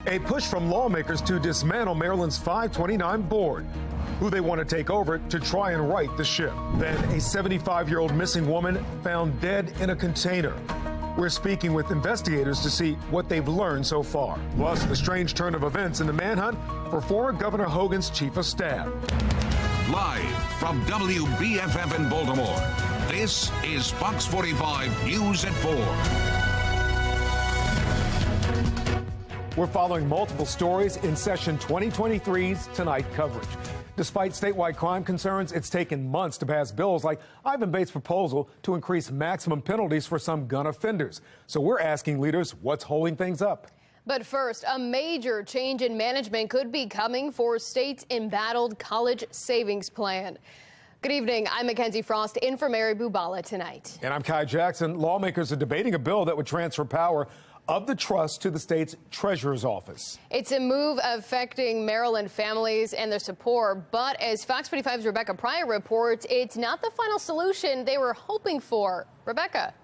A push from lawmakers to dismantle Maryland's 529 board, who they want to take over to try and right the ship. Then a 75-year-old missing woman found dead in a container. We're speaking with investigators to see what they've learned so far. Plus, the strange turn of events in the manhunt for former Governor Hogan's chief of staff. Live from WBFF in Baltimore, this is Fox 45 News at 4. We're following multiple stories in session 2023's Tonight coverage. Despite statewide crime concerns, it's taken months to pass bills like Ivan Bates' proposal to increase maximum penalties for some gun offenders. So we're asking leaders what's holding things up. But first, a major change in management could be coming for state's embattled college savings plan. Good evening. I'm Mackenzie Frost in for Mary Bubala tonight. And I'm Kai Jackson. Lawmakers are debating a bill that would transfer power of the trust to the state's treasurer's office. It's a move affecting Maryland families and their support, but as Fox 45's Rebecca Pryor reports, it's not the final solution they were hoping for. Rebecca.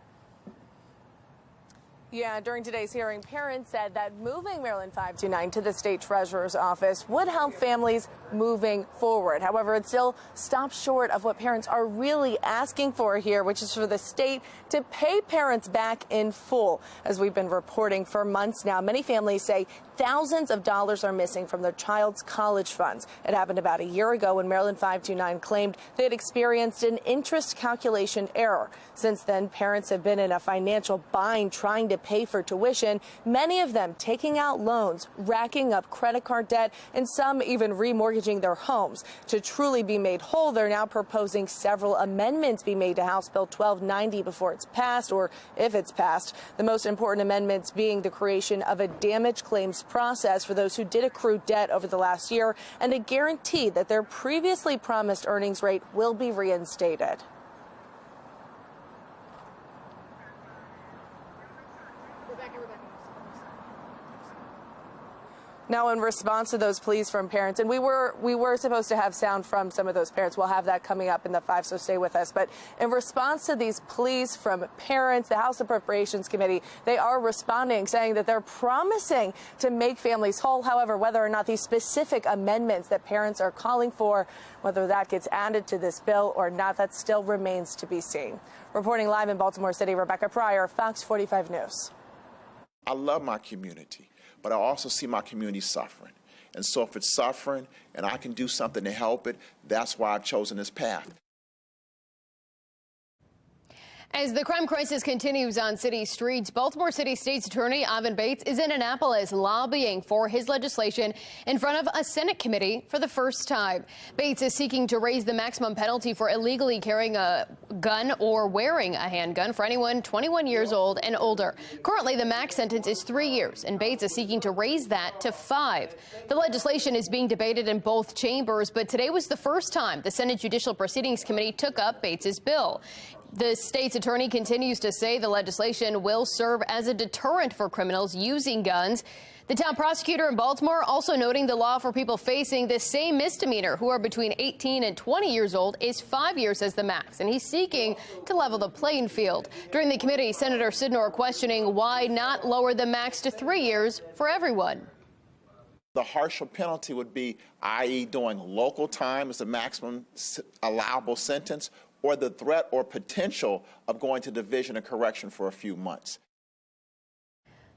Yeah, during today's hearing, parents said that moving Maryland 529 to the state treasurer's office would help families moving forward. However, it still stops short of what parents are really asking for here, which is for the state to pay parents back in full. As we've been reporting for months now, many families say thousands of dollars are missing from their child's college funds. It happened about a year ago when Maryland 529 claimed they had experienced an interest calculation error. Since then, parents have been in a financial bind trying to pay for tuition, many of them taking out loans, racking up credit card debt, and some even remortgaging their homes. To truly be made whole, they're now proposing several amendments be made to House Bill 1290 before it's passed, or if it's passed. The most important amendments being the creation of a damage claims process for those who did accrue debt over the last year, and a guarantee that their previously promised earnings rate will be reinstated. Now, in response to those pleas from parents, and we were supposed to have sound from some of those parents. We'll have that coming up in the 5, so stay with us. But in response to these pleas from parents, the House Appropriations Committee, they are responding, saying that they're promising to make families whole. However, whether or not these specific amendments that parents are calling for, whether that gets added to this bill or not, that still remains to be seen. Reporting live in Baltimore City, Rebecca Pryor, Fox 45 News. I love my community, but I also see my community suffering. And so if it's suffering and I can do something to help it, that's why I've chosen this path. As the crime crisis continues on city streets, Baltimore City State's Attorney Ivan Bates is in Annapolis lobbying for his legislation in front of a Senate committee for the first time. Bates is seeking to raise the maximum penalty for illegally carrying a gun or wearing a handgun for anyone 21 years old and older. Currently, the max sentence is 3 years, and Bates is seeking to raise that to 5. The legislation is being debated in both chambers, but today was the first time the Senate Judicial Proceedings Committee took up Bates's bill. The state's attorney continues to say the legislation will serve as a deterrent for criminals using guns. The town prosecutor in Baltimore also noting the law for people facing the same misdemeanor who are between 18 and 20 years old is 5 years as the max, and he's seeking to level the playing field. During the committee, Senator Sidnor questioning why not lower the max to 3 years for everyone. The harsher penalty would be, i.e. doing local time as the maximum allowable sentence, or the threat or potential of going to division and correction for a few months.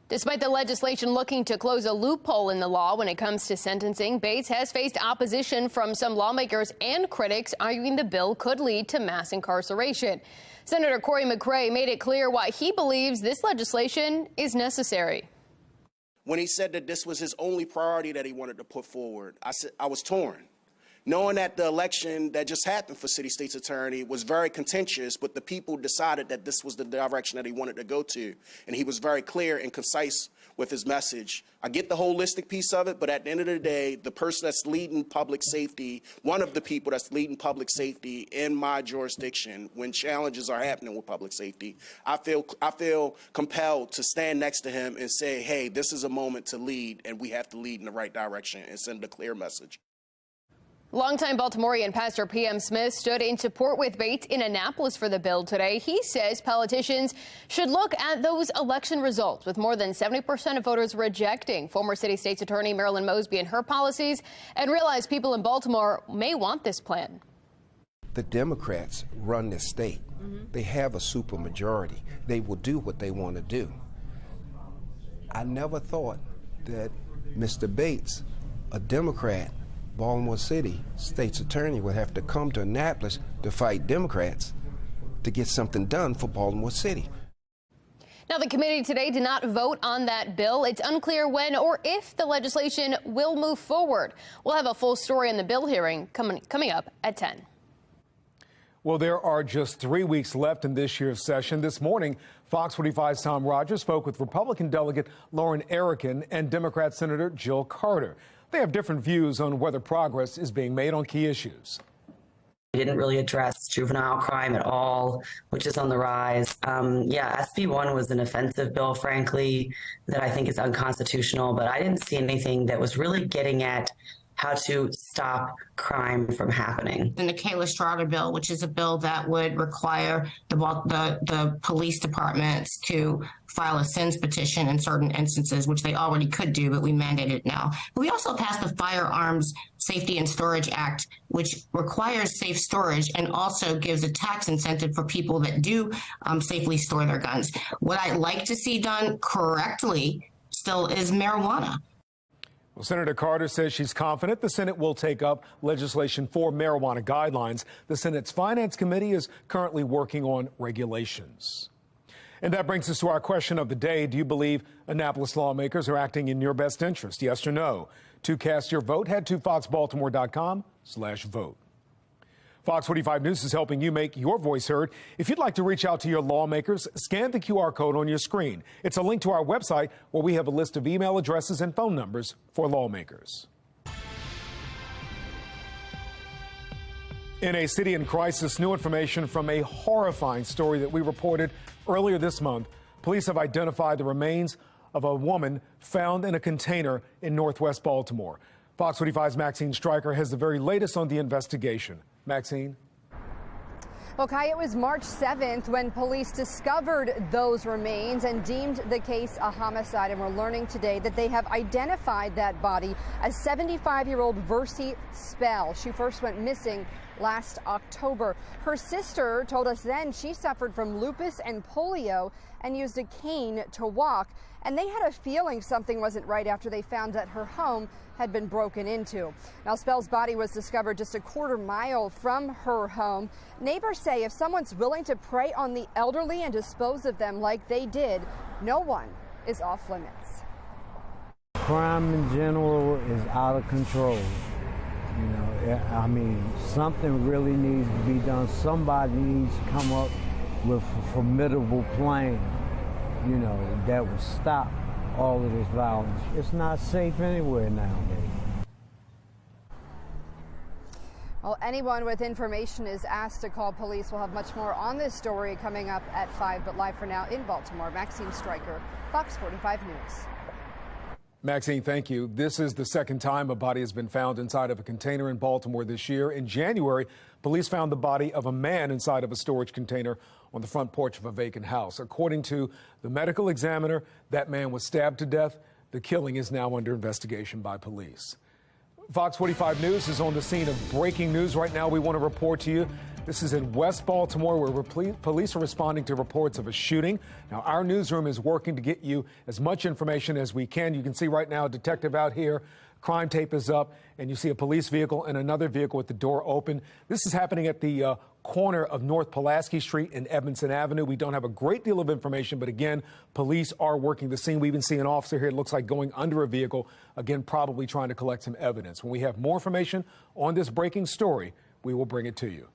Despite the legislation looking to close a loophole in the law when it comes to sentencing, Bates has faced opposition from some lawmakers and critics, arguing the bill could lead to mass incarceration. Senator Corey McRae made it clear why he believes this legislation is necessary. When he said that this was his only priority that he wanted to put forward, I was torn. Knowing that the election that just happened for city state's attorney was very contentious, but the people decided that this was the direction that he wanted to go to. And he was very clear and concise with his message. I get the holistic piece of it, but at the end of the day, the person that's leading public safety, one of the people that's leading public safety in my jurisdiction, when challenges are happening with public safety, I feel compelled to stand next to him and say, hey, this is a moment to lead, and we have to lead in the right direction and send a clear message. Longtime Baltimorean Pastor P.M. Smith stood in support with Bates in Annapolis for the bill today. He says politicians should look at those election results, with more than 70% of voters rejecting former City State's Attorney Marilyn Mosby and her policies, and realize people in Baltimore may want this plan. The Democrats run this state. They have a supermajority. They will do what they want to do. I never thought that Mr. Bates, a Democrat, Baltimore City State's Attorney, would have to come to Annapolis to fight Democrats to get something done for Baltimore City. Now, the committee today did not vote on that bill. It's unclear when or if the legislation will move forward. We'll have a full story on the bill hearing coming up at 10. Well, there are just 3 weeks left in this year's session. This morning, Fox 45's Tom Rogers spoke with Republican delegate Lauren Erickson and Democrat Senator Jill Carter. They have different views on whether progress is being made on key issues. They didn't really address juvenile crime at all, which is on the rise. SB 1 was an offensive bill, frankly, that I think is unconstitutional, but I didn't see anything that was really getting at how to stop crime from happening. And the Kayla Strada bill, which is a bill that would require the police departments to file a sins petition in certain instances, which they already could do, but we mandate it now. But we also passed the Firearms Safety and Storage Act, which requires safe storage and also gives a tax incentive for people that do safely store their guns. What I'd like to see done correctly still is marijuana. Well, Senator Carter says she's confident the Senate will take up legislation for marijuana guidelines. The Senate's Finance Committee is currently working on regulations. And that brings us to our question of the day. Do you believe Annapolis lawmakers are acting in your best interest? Yes or no? To cast your vote, head to foxbaltimore.com/vote. Fox 45 News is helping you make your voice heard. If you'd like to reach out to your lawmakers, scan the QR code on your screen. It's a link to our website where we have a list of email addresses and phone numbers for lawmakers. In a city in crisis, new information from a horrifying story that we reported earlier this month. Police have identified the remains of a woman found in a container in northwest Baltimore. Fox 45's Maxine Stryker has the very latest on the investigation. Maxine? Well, Kai, it was March 7th when police discovered those remains and deemed the case a homicide. And we're learning today that they have identified that body as 75-year-old Versi Spell. She first went missing last October. Her sister told us then she suffered from lupus and polio and used a cane to walk. And they had a feeling something wasn't right after they found that her home had been broken into. Now, Spell's body was discovered just a quarter mile from her home. Neighbors say if someone's willing to prey on the elderly and dispose of them like they did, no one is off limits. Crime in general is out of control. You know, I mean, something really needs to be done. Somebody needs to come up with a formidable plan, you know, that would stop all of this violence. It's not safe anywhere nowadays. Well, anyone with information is asked to call police. We'll have much more on this story coming up at 5, but live for now in Baltimore, Maxine Stryker, Fox 45 News. Maxine, thank you. This is the second time a body has been found inside of a container in Baltimore this year. In January, police found the body of a man inside of a storage container on the front porch of a vacant house. According to the medical examiner, that man was stabbed to death. The killing is now under investigation by police. Fox 45 News is on the scene of breaking news right now. We want to report to you. This is in West Baltimore, where police are responding to reports of a shooting. Now, our newsroom is working to get you as much information as we can. You can see right now a detective out here. Crime tape is up, and you see a police vehicle and another vehicle with the door open. This is happening at the corner of North Pulaski Street and Edmondson Avenue. We don't have a great deal of information, but again, police are working the scene. We even see an officer here, it looks like, going under a vehicle, again, probably trying to collect some evidence. When we have more information on this breaking story, we will bring it to you.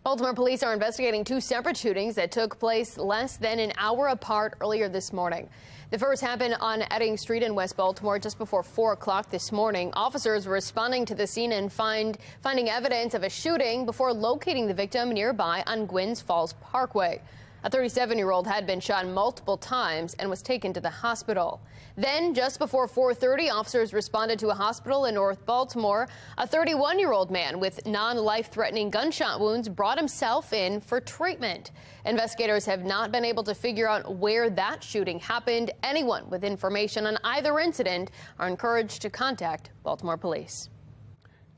Baltimore police are investigating 2 separate shootings that took place less than an hour apart earlier this morning. The first happened on Edding Street in West Baltimore just before 4 o'clock this morning. Officers were responding to the scene and finding evidence of a shooting before locating the victim nearby on Gwynns Falls Parkway. A 37-year-old had been shot multiple times and was taken to the hospital. Then, just before 4:30, officers responded to a hospital in North Baltimore. A 31-year-old man with non-life-threatening gunshot wounds brought himself in for treatment. Investigators have not been able to figure out where that shooting happened. Anyone with information on either incident are encouraged to contact Baltimore police.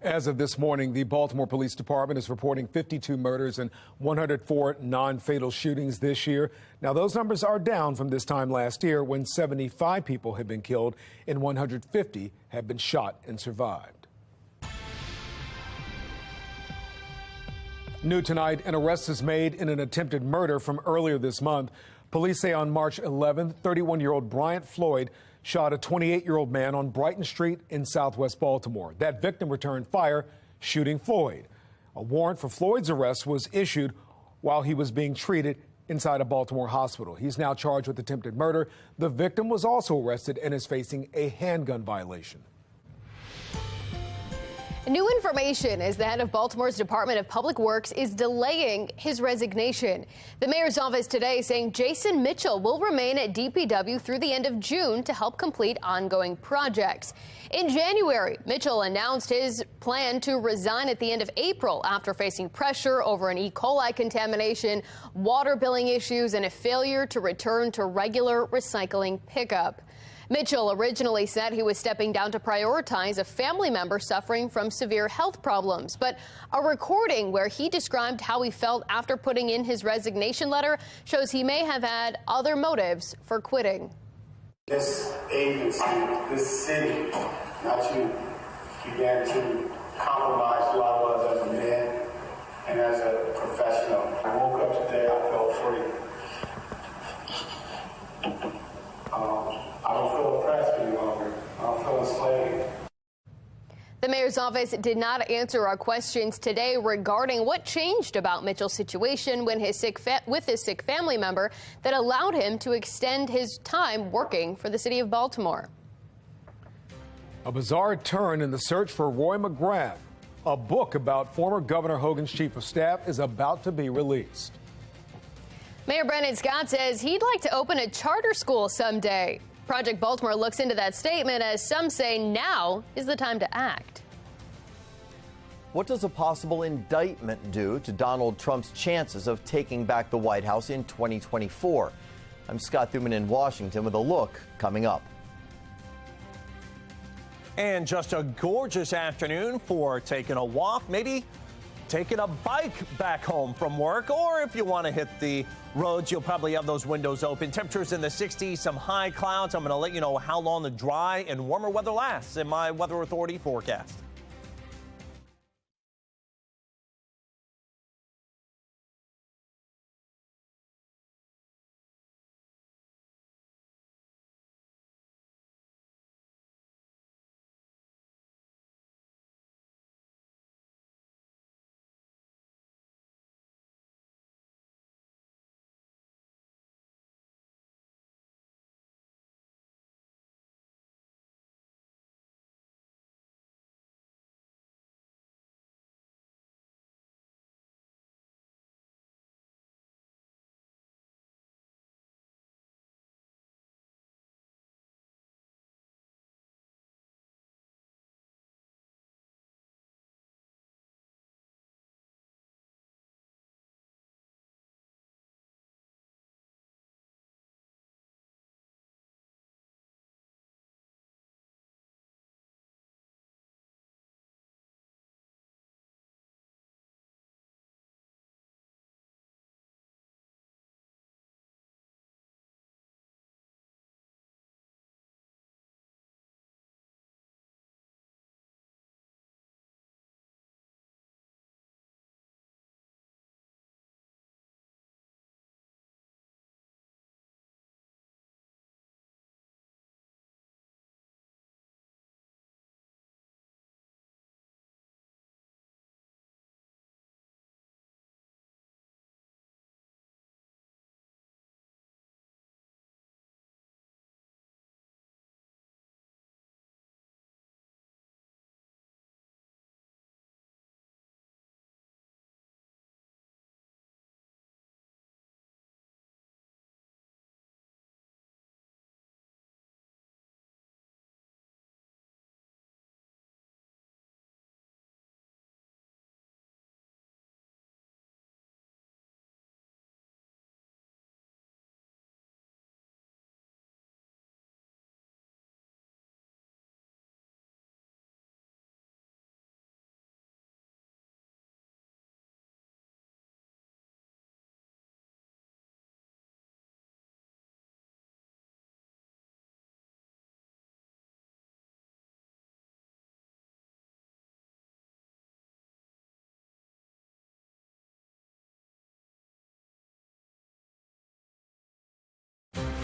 As of this morning, the Baltimore Police Department is reporting 52 murders and 104 non-fatal shootings this year. Now, those numbers are down from this time last year when 75 people had been killed and 150 had been shot and survived. New tonight, an arrest is made in an attempted murder from earlier this month. Police say on March 11th, 31-year-old Bryant Floyd shot a 28-year-old man on Brighton Street in southwest Baltimore. That victim returned fire, shooting Floyd. A warrant for Floyd's arrest was issued while he was being treated inside a Baltimore hospital. He's now charged with attempted murder. The victim was also arrested and is facing a handgun violation. New information is the head of Baltimore's Department of Public Works is delaying his resignation. The mayor's office today saying Jason Mitchell will remain at DPW through the end of June to help complete ongoing projects. In January, Mitchell announced his plan to resign at the end of April after facing pressure over an E. coli contamination, water billing issues, and a failure to return to regular recycling pickup. Mitchell originally said he was stepping down to prioritize a family member suffering from severe health problems, but a recording where he described how he felt after putting in his resignation letter shows he may have had other motives for quitting. This agency, this city, not you, began to compromise who I was as a man and as a professional. I woke up today, I felt free. I don't feel oppressed any longer. I don't feel enslaved. The mayor's office did not answer our questions today regarding what changed about Mitchell's situation when with his sick family member that allowed him to extend his time working for the city of Baltimore. A bizarre turn in the search for Roy McGrath. A book about former Governor Hogan's chief of staff is about to be released. Mayor Brandon Scott says he'd like to open a charter school someday. Project Baltimore looks into that statement as some say now is the time to act. What does a possible indictment do to Donald Trump's chances of taking back the White House in 2024? I'm Scott Thuman in Washington with a look coming up. And just a gorgeous afternoon for taking a walk, maybe taking a bike back home from work, or if you want to hit the roads, you'll probably have those windows open. Temperatures in the 60s, some high clouds. I'm going to let you know how long the dry and warmer weather lasts in my Weather Authority forecast.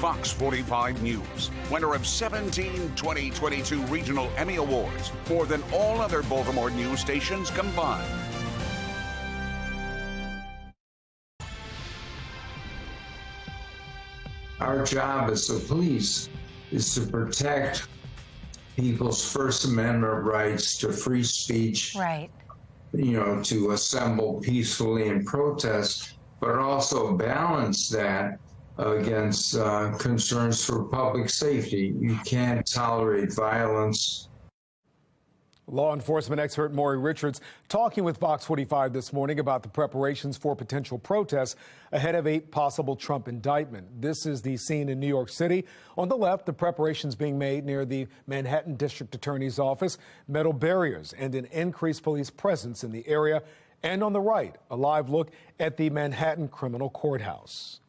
Fox 45 News, winner of 17 2022 Regional Emmy Awards, more than all other Baltimore news stations combined. Our job as the police is to protect people's First Amendment rights to free speech, right? You know, to assemble peacefully and protest, but also balance that against concerns for public safety. You can't tolerate violence. Law enforcement expert Maury Richards talking with Fox 45 this morning about the preparations for potential protests ahead of a possible Trump indictment. This is the scene in New York City. On the left, the preparations being made near the Manhattan District Attorney's office, metal barriers and an increased police presence in the area. And on the right, a live look at the Manhattan Criminal Courthouse.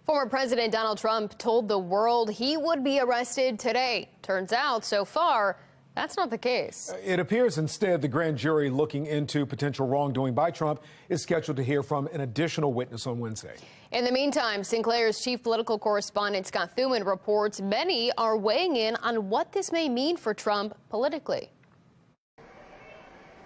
Former President Donald Trump told the world he would be arrested today. Turns out, so far, that's not the case. It appears instead the grand jury looking into potential wrongdoing by Trump is scheduled to hear from an additional witness on Wednesday. In the meantime, Sinclair's chief political correspondent Scott Thuman reports many are weighing in on what this may mean for Trump politically.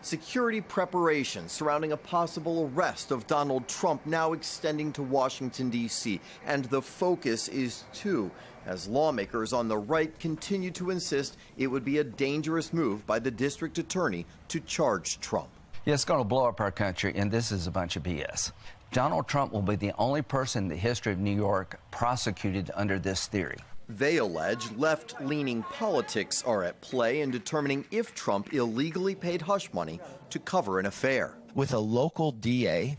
Security preparations surrounding a possible arrest of Donald Trump now extending to Washington, D.C. And the focus is, too, as lawmakers on the right continue to insist it would be a dangerous move by the district attorney to charge Trump. Yeah, it's going to blow up our country, and this is a bunch of BS. Donald Trump will be the only person in the history of New York prosecuted under this theory. They allege left-leaning politics are at play in determining if Trump illegally paid hush money to cover an affair. With a local DA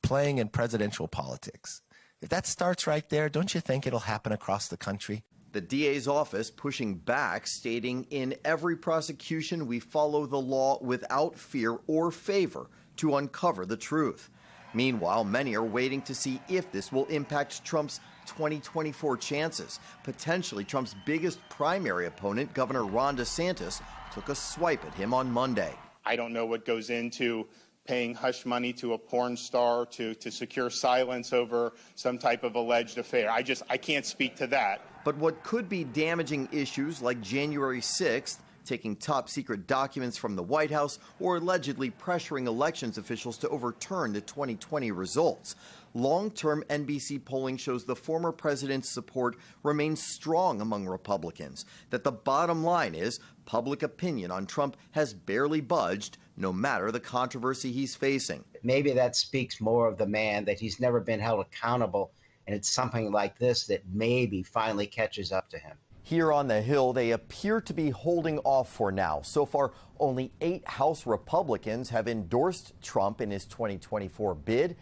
playing in presidential politics, if that starts right there, don't you think it'll happen across the country? The DA's office pushing back, stating in every prosecution we follow the law without fear or favor to uncover the truth. Meanwhile, many are waiting to see if this will impact Trump's 2024 chances. Potentially, Trump's biggest primary opponent, Governor Ron DeSantis, took a swipe at him on Monday. I don't know what goes into paying hush money to a porn star to secure silence over some type of alleged affair. I can't speak to that. But what could be damaging issues like January 6th, taking top secret documents from the White House, or allegedly pressuring elections officials to overturn the 2020 results. Long-term NBC polling shows the former president's support remains strong among Republicans, that the bottom line is public opinion on Trump has barely budged, no matter the controversy he's facing. Maybe that speaks more of the man, that he's never been held accountable, and it's something like this that maybe finally catches up to him. Here on the Hill, they appear to be holding off for now. So far, only 8 House Republicans have endorsed Trump in his 2024 bid,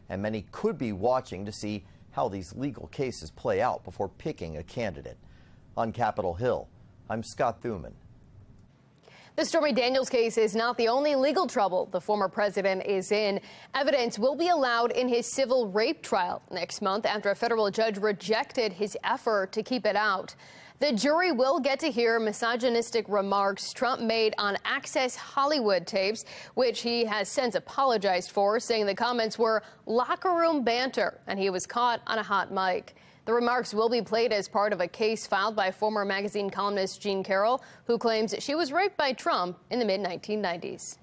and many could be watching to see how these legal cases play out before picking a candidate. On Capitol Hill, I'm Scott Thuman. The Stormy Daniels case is not the only legal trouble the former president is in. Evidence will be allowed in his civil rape trial next month after a federal judge rejected his effort to keep it out. The jury will get to hear misogynistic remarks Trump made on Access Hollywood tapes, which he has since apologized for, saying the comments were locker room banter and he was caught on a hot mic. The remarks will be played as part of a case filed by former magazine columnist Jean Carroll, who claims she was raped by Trump in the mid-1990s.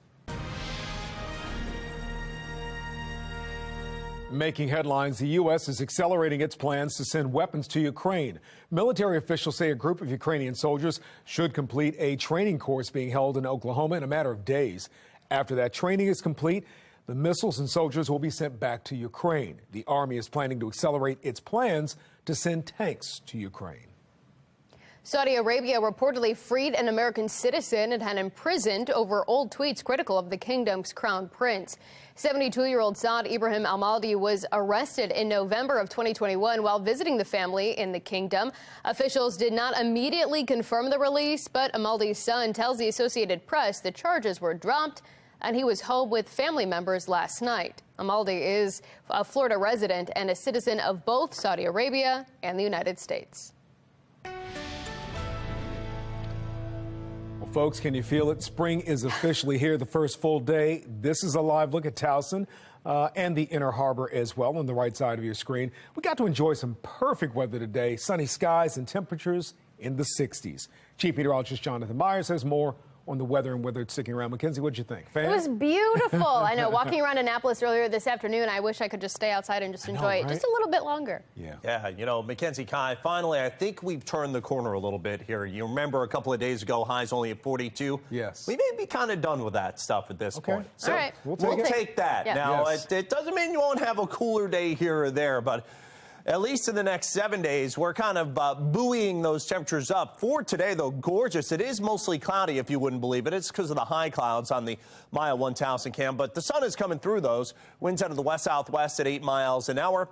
Making headlines, the U.S. is accelerating its plans to send weapons to Ukraine. Military officials say a group of Ukrainian soldiers should complete a training course being held in Oklahoma in a matter of days. After that training is complete, the missiles and soldiers will be sent back to Ukraine. The Army is planning to accelerate its plans to send tanks to Ukraine. Saudi Arabia reportedly freed an American citizen it had imprisoned over old tweets critical of the kingdom's crown prince. 72-year-old Saad Ibrahim al-Maldi was arrested in November of 2021 while visiting the family in the kingdom. Officials did not immediately confirm the release, but al-Maldi's son tells the Associated Press the charges were dropped and he was home with family members last night. Al-Maldi is a Florida resident and a citizen of both Saudi Arabia and the United States. Well, folks, can you feel it? Spring is officially here, the first full day. This is a live look at Towson. and the Inner Harbor as well on the right side of your screen. We got to enjoy some perfect weather today, sunny skies and temperatures in the 60s. Chief Meteorologist Jonathan Myers has more on the weather and whether it's sticking around. Mackenzie, what'd you think? Fan? It was beautiful. I know, walking around Annapolis earlier this afternoon, I wish I could just stay outside and just enjoy it just a little bit longer. Yeah, you know, Mackenzie, Kai, finally, I think we've turned the corner a little bit here. You remember a couple of days ago, highs only at 42? Yes. We may be kind of done with that stuff at this point. So all right. We'll take that. Yeah. Now, it doesn't mean you won't have a cooler day here or there, but at least in the next 7 days, we're kind of buoying those temperatures up. For today, though, gorgeous. It is mostly cloudy, if you wouldn't believe it. It's because of the high clouds on the Maya 1000 cam, but the sun is coming through those. Winds out of the west-southwest at 8 miles an hour.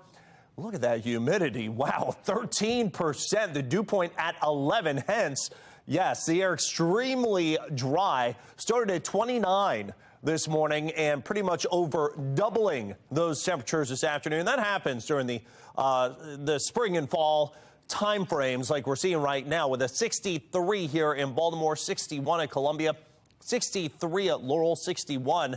Look at that humidity. Wow, 13%. The dew point at 11, hence, yes, the air extremely dry. Started at 29 this morning and pretty much over doubling those temperatures this afternoon. That happens during the spring and fall time frames like we're seeing right now, with a 63 here in Baltimore, 61 at Columbia, 63 at Laurel, 61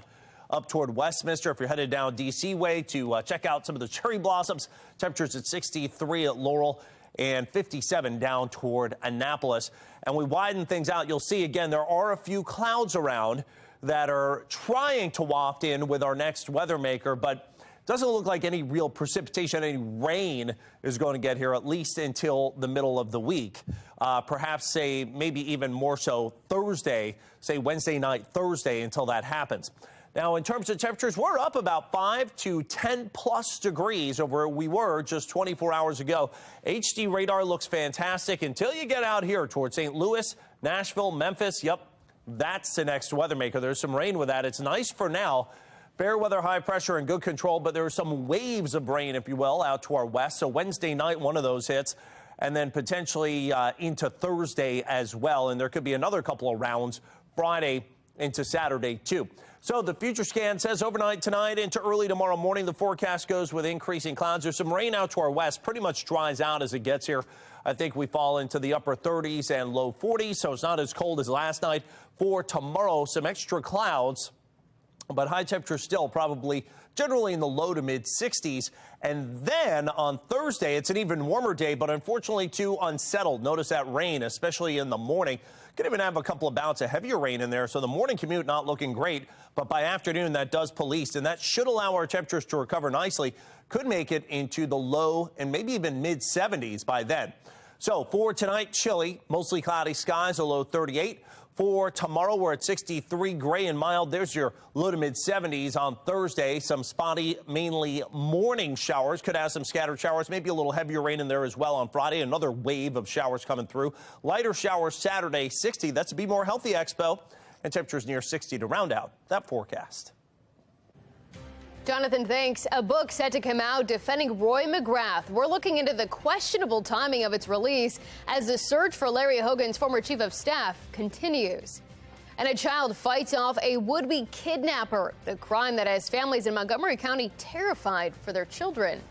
up toward Westminster. If you're headed down D.C. way to check out some of the cherry blossoms, temperatures at 63 at Laurel and 57 down toward Annapolis. And we widen things out. You'll see again, there are a few clouds around that are trying to waft in with our next weather maker, but doesn't look like any real precipitation, any rain is going to get here, at least until the middle of the week. Perhaps, say, maybe even more so Thursday, say Wednesday night, Thursday, until that happens. Now, in terms of temperatures, we're up about 5 to 10 plus degrees over where we were just 24 hours ago. HD radar looks fantastic until you get out here towards St. Louis, Nashville, Memphis. Yep, that's the next weather maker. There's some rain with that. It's nice for now. Fair weather, high pressure, and good control, but there are some waves of rain, if you will, out to our west. So Wednesday night, one of those hits, and then potentially into Thursday as well. And there could be another couple of rounds Friday into Saturday, too. So the future scan says overnight tonight into early tomorrow morning, the forecast goes with increasing clouds. There's some rain out to our west, pretty much dries out as it gets here. I think we fall into the upper 30s and low 40s, so it's not as cold as last night. For tomorrow, some extra clouds, but high temperatures still probably generally in the low to mid 60s. And then on Thursday, it's an even warmer day, but unfortunately too unsettled. Notice that rain, especially in the morning. Could even have a couple of bouts of heavier rain in there. So the morning commute not looking great, but by afternoon that does police, and that should allow our temperatures to recover nicely. Could make it into the low and maybe even mid 70s by then. So for tonight, chilly, mostly cloudy skies, a low 38. For tomorrow, we're at 63, gray and mild. There's your low to mid 70s on Thursday. Some spotty, mainly morning showers. Could have some scattered showers, maybe a little heavier rain in there as well on Friday. Another wave of showers coming through. Lighter showers Saturday, 60. That's a Be More Healthy Expo. And temperatures near 60 to round out that forecast. Jonathan, thanks. A book set to come out defending Roy McGrath. We're looking into the questionable timing of its release as the search for Larry Hogan's former chief of staff continues. And a child fights off a would-be kidnapper, the crime that has families in Montgomery County terrified for their children.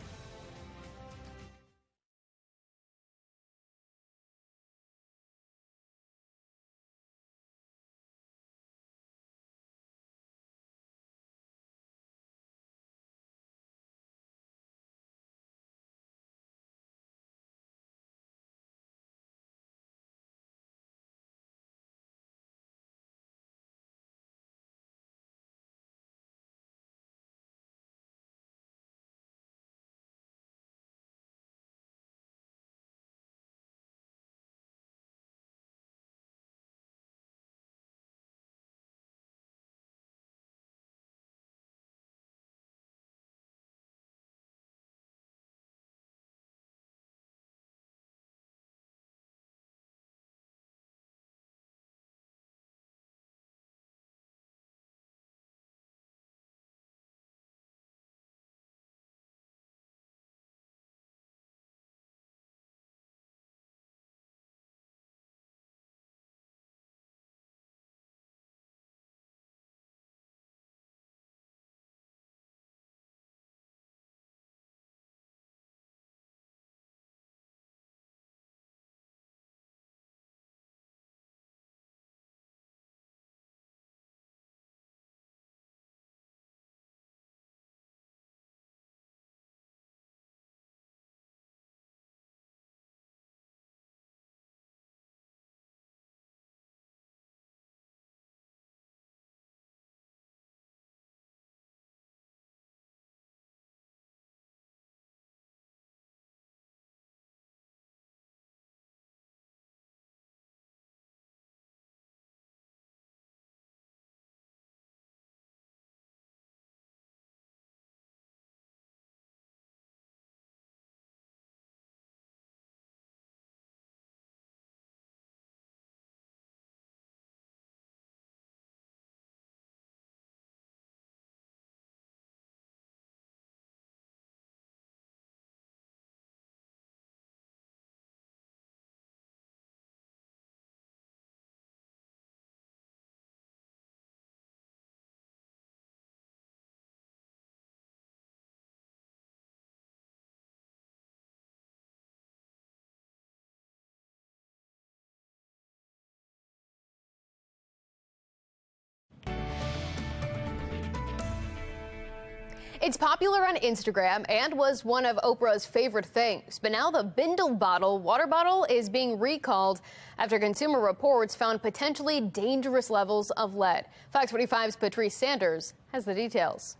It's popular on Instagram and was one of Oprah's favorite things. But now the Bindle water bottle is being recalled after Consumer Reports found potentially dangerous levels of lead. Fox 45's Patrice Sanders has the details.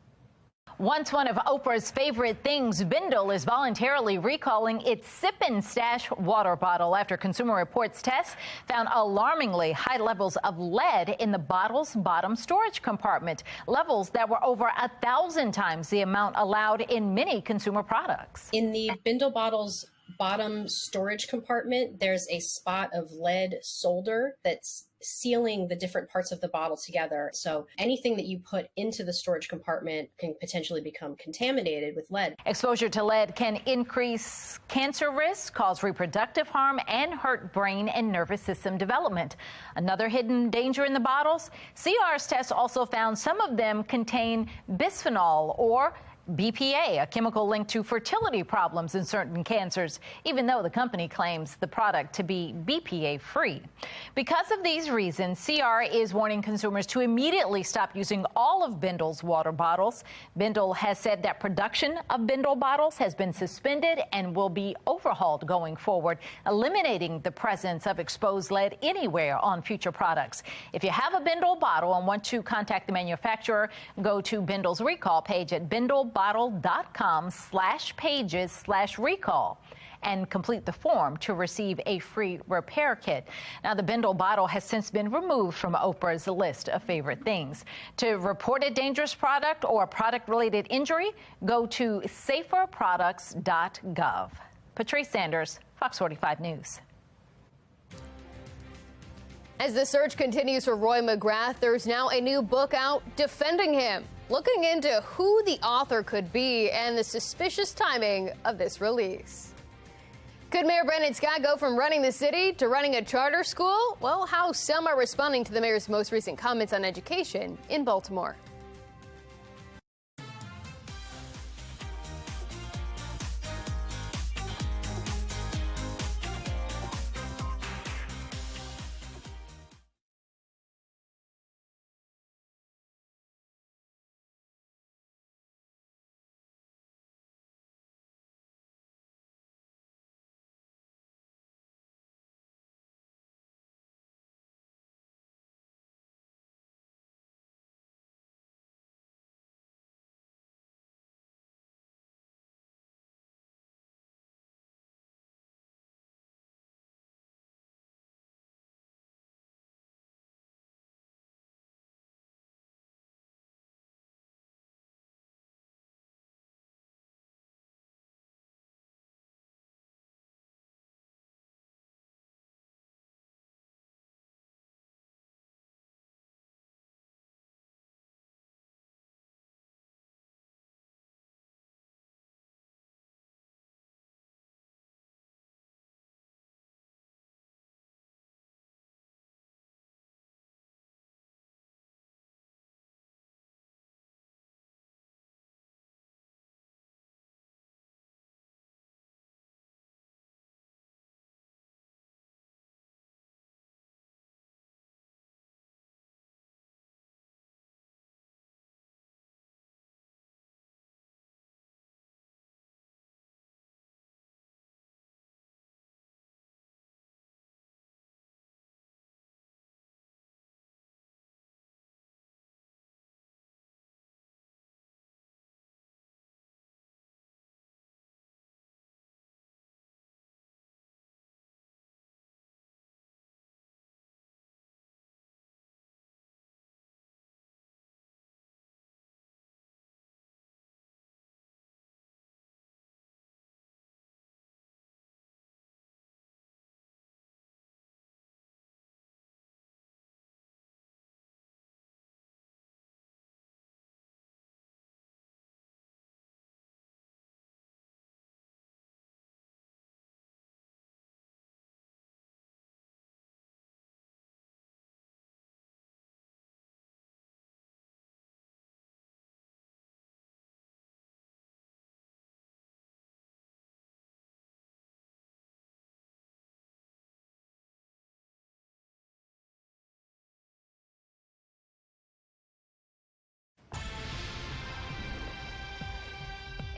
Once one of Oprah's favorite things, Bindle is voluntarily recalling its Sip and Stash water bottle after Consumer Reports tests found alarmingly high levels of lead in the bottle's bottom storage compartment, levels that were over 1,000 times the amount allowed in many consumer products. In the Bindle bottle's bottom storage compartment, there's a spot of lead solder that's sealing the different parts of the bottle together. So anything that you put into the storage compartment can potentially become contaminated with lead. Exposure to lead can increase cancer risk, cause reproductive harm, and hurt brain and nervous system development. Another hidden danger in the bottles, CR's tests also found some of them contain bisphenol or BPA, a chemical linked to fertility problems in certain cancers, even though the company claims the product to be BPA-free. Because of these reasons, CR is warning consumers to immediately stop using all of Bindle's water bottles. Bindle has said that production of Bindle bottles has been suspended and will be overhauled going forward, eliminating the presence of exposed lead anywhere on future products. If you have a Bindle bottle and want to contact the manufacturer, go to Bindle's recall page at bindlebottle.com/pages/recall and complete the form to receive a free repair kit. Now, the Bindle bottle has since been removed from Oprah's list of favorite things. To report a dangerous product or a product-related injury, go to saferproducts.gov. Patrice Sanders, Fox 45 News. As the search continues for Roy McGrath, there's now a new book out defending him, looking into who the author could be and the suspicious timing of this release. Could Mayor Brandon Scott go from running the city to running a charter school? Well, how some are responding to the mayor's most recent comments on education in Baltimore.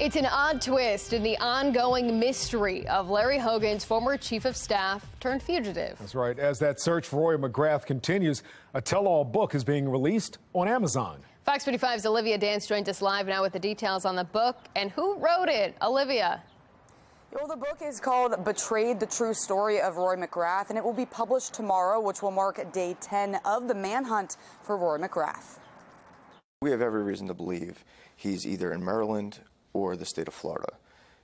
It's an odd twist in the ongoing mystery of Larry Hogan's former chief of staff turned fugitive. That's right. As that search for Roy McGrath continues, a tell-all book is being released on Amazon. Fox 45's Olivia Dance joins us live now with the details on the book and who wrote it. Olivia. Well, the book is called Betrayed: The True Story of Roy McGrath, and it will be published tomorrow, which will mark day 10 of the manhunt for Roy McGrath. We have every reason to believe he's either in Maryland or the state of Florida.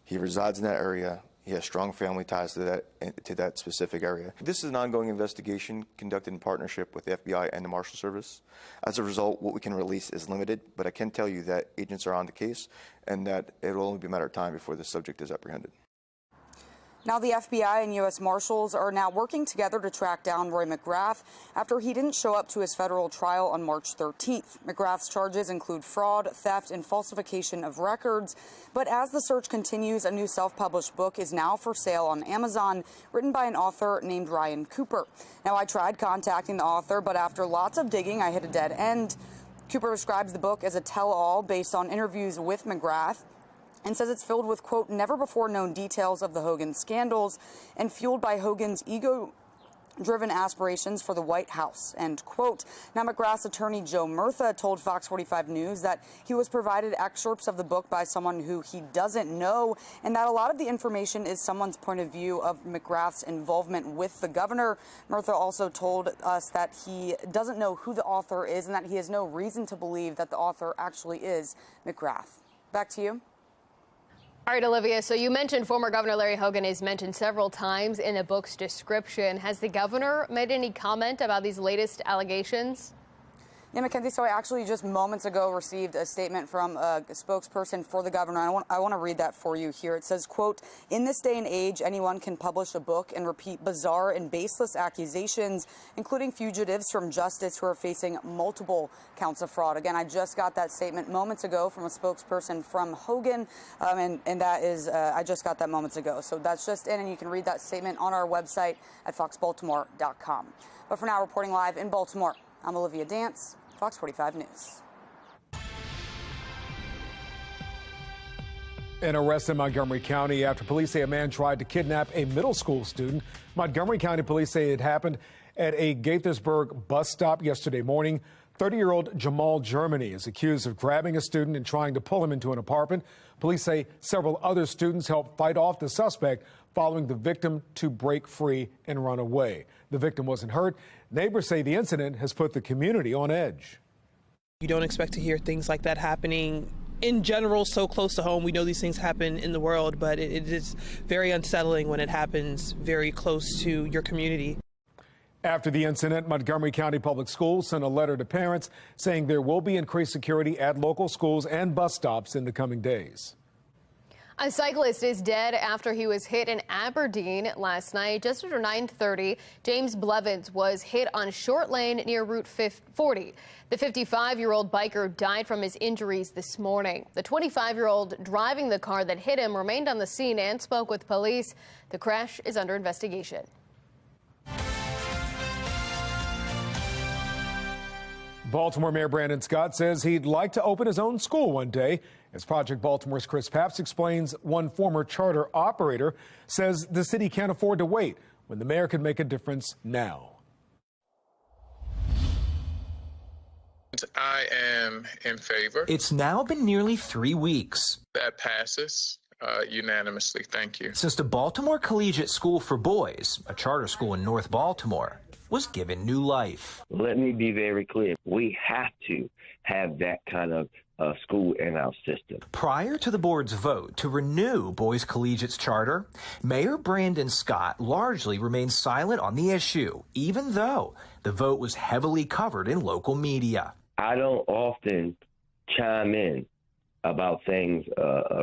He resides in that area. He has strong family ties to that specific area. This is an ongoing investigation conducted in partnership with the FBI and the Marshal Service. As a result, what we can release is limited, but I can tell you that agents are on the case and that it will only be a matter of time before the subject is apprehended. Now, the FBI and U.S. Marshals are now working together to track down Roy McGrath after he didn't show up to his federal trial on March 13th. McGrath's charges include fraud, theft, and falsification of records. But as the search continues, a new self-published book is now for sale on Amazon, written by an author named Ryan Cooper. Now, I tried contacting the author, but after lots of digging, I hit a dead end. Cooper describes the book as a tell-all based on interviews with McGrath, and says it's filled with, quote, never-before-known details of the Hogan scandals and fueled by Hogan's ego-driven aspirations for the White House, end quote. Now, McGrath's attorney Joe Murtha told Fox 45 News that he was provided excerpts of the book by someone who he doesn't know, and that a lot of the information is someone's point of view of McGrath's involvement with the governor. Murtha also told us that he doesn't know who the author is and that he has no reason to believe that the author actually is McGrath. Back to you. All right, Olivia, so you mentioned former Governor Larry Hogan is mentioned several times in the book's description. Has the governor made any comment about these latest allegations? Yeah, Mackenzie, so I actually just moments ago received a statement from a spokesperson for the governor. I want to read that for you here. It says, quote, in this day and age, anyone can publish a book and repeat bizarre and baseless accusations, including fugitives from justice who are facing multiple counts of fraud. Again, I just got that statement moments ago from a spokesperson from Hogan, and that is, I just got that moments ago. So that's just in, and you can read that statement on our website at foxbaltimore.com. But for now, reporting live in Baltimore, I'm Olivia Dance, Fox 45 News. An arrest in Montgomery County after police say a man tried to kidnap a middle school student. Montgomery County police say it happened at a Gaithersburg bus stop yesterday morning. 30-year-old Jamal Germany is accused of grabbing a student and trying to pull him into an apartment. Police say several other students helped fight off the suspect, following the victim to break free and run away. The victim wasn't hurt. Neighbors say the incident has put the community on edge. You don't expect to hear things like that happening in general so close to home. We know these things happen in the world, but it is very unsettling when it happens very close to your community. After the incident, Montgomery County Public Schools sent a letter to parents saying there will be increased security at local schools and bus stops in the coming days. A cyclist is dead after he was hit in Aberdeen last night. Just after 9:30, James Blevins was hit on Short Lane near Route 40. The 55-year-old biker died from his injuries this morning. The 25-year-old driving the car that hit him remained on the scene and spoke with police. The crash is under investigation. Baltimore Mayor Brandon Scott says he'd like to open his own school one day. As Project Baltimore's Chris Papps explains, one former charter operator says the city can't afford to wait when the mayor can make a difference now. I am in favor. It's now been nearly 3 weeks. That passes unanimously. Thank you. Since the Baltimore Collegiate School for Boys, a charter school in North Baltimore, was given new life. Let me be very clear. We have to have that kind of school in our system. Prior to the board's vote to renew Boys Collegiate's charter, Mayor Brandon Scott largely remained silent on the issue, even though the vote was heavily covered in local media. I don't often chime in about things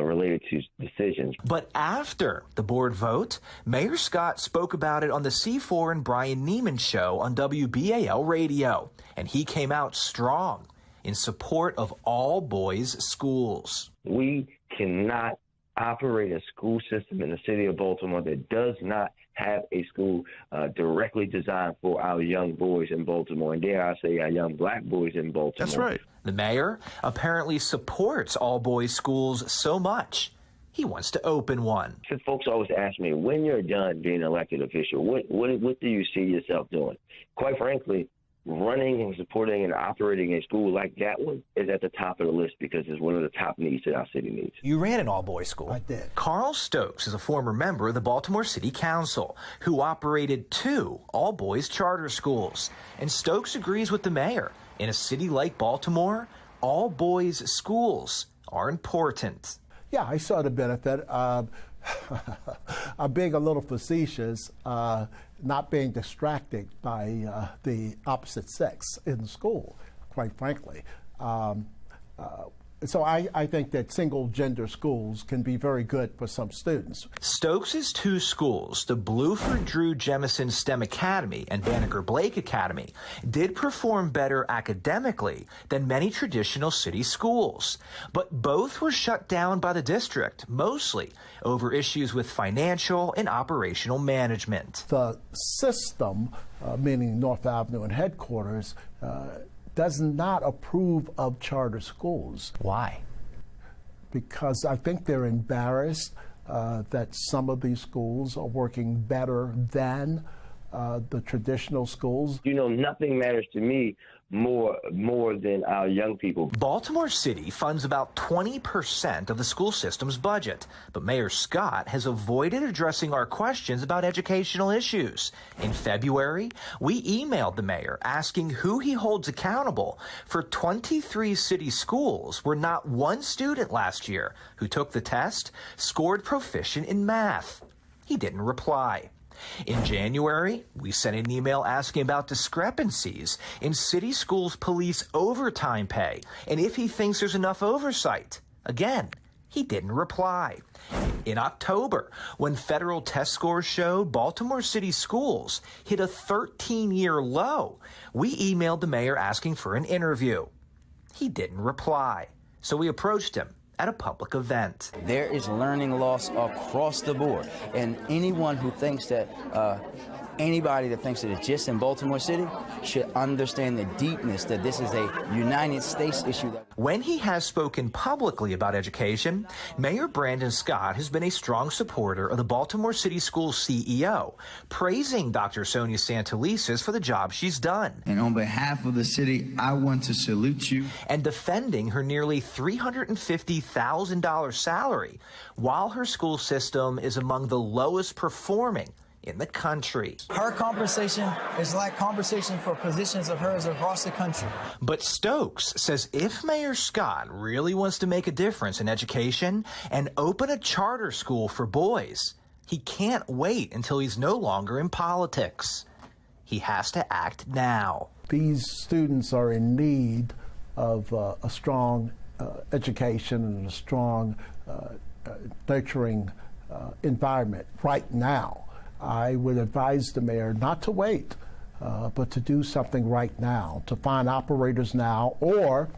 related to decisions. But after the board vote, Mayor Scott spoke about it on the C4 and Brian Neiman show on WBAL radio, and he came out strong in support of all boys schools. We cannot operate a school system in the city of Baltimore that does not have a school directly designed for our young boys in Baltimore, and dare I say our young black boys in Baltimore. That's right. The mayor apparently supports all-boys schools so much, he wants to open one. Folks always ask me, when you're done being an elected official, what do you see yourself doing? Quite frankly, running and supporting and operating a school like that one is at the top of the list because it's one of the top needs that our city needs. You ran an all-boys school. I did. Carl Stokes is a former member of the Baltimore City Council who operated 2 all-boys charter schools. And Stokes agrees with the mayor. In a city like Baltimore, all-boys schools are important. Yeah, I saw the benefit. I'm being a little facetious, not being distracted by the opposite sex in school, quite frankly. So I think that single-gender schools can be very good for some students. Stokes' 2 schools, the Bluford Drew Jemison STEM Academy and Banneker Blake Academy, did perform better academically than many traditional city schools. But both were shut down by the district, mostly over issues with financial and operational management. The system, meaning North Avenue and headquarters, does not approve of charter schools. Why? Because I think they're embarrassed that some of these schools are working better than the traditional schools. You know, nothing matters to me more than our young people. Baltimore City funds about 20% of the school system's budget, but Mayor Scott has avoided addressing our questions about educational issues. In February, we emailed the mayor asking who he holds accountable for 23 city schools where not one student last year who took the test scored proficient in math. He didn't reply. In January, we sent an email asking about discrepancies in city schools' police overtime pay and if he thinks there's enough oversight. Again, he didn't reply. In October, when federal test scores showed Baltimore City schools hit a 13-year low, we emailed the mayor asking for an interview. He didn't reply, so we approached him at a public event. There is learning loss across the board, and anyone who thinks that anybody that thinks that it's just in Baltimore City should understand the deepness that this is a United States issue. When he has spoken publicly about education, Mayor Brandon Scott has been a strong supporter of the Baltimore City Schools CEO, praising Dr. Sonia Santelises for the job she's done. And on behalf of the city, I want to salute you. And defending her nearly $350,000 salary, while her school system is among the lowest performing in the country. Her compensation is like compensation for positions of hers across the country. But Stokes says if Mayor Scott really wants to make a difference in education and open a charter school for boys, he can't wait until he's no longer in politics. He has to act now. These students are in need of a strong education and a strong nurturing environment right now. I would advise the mayor not to wait, but to do something right now, to find operators now, or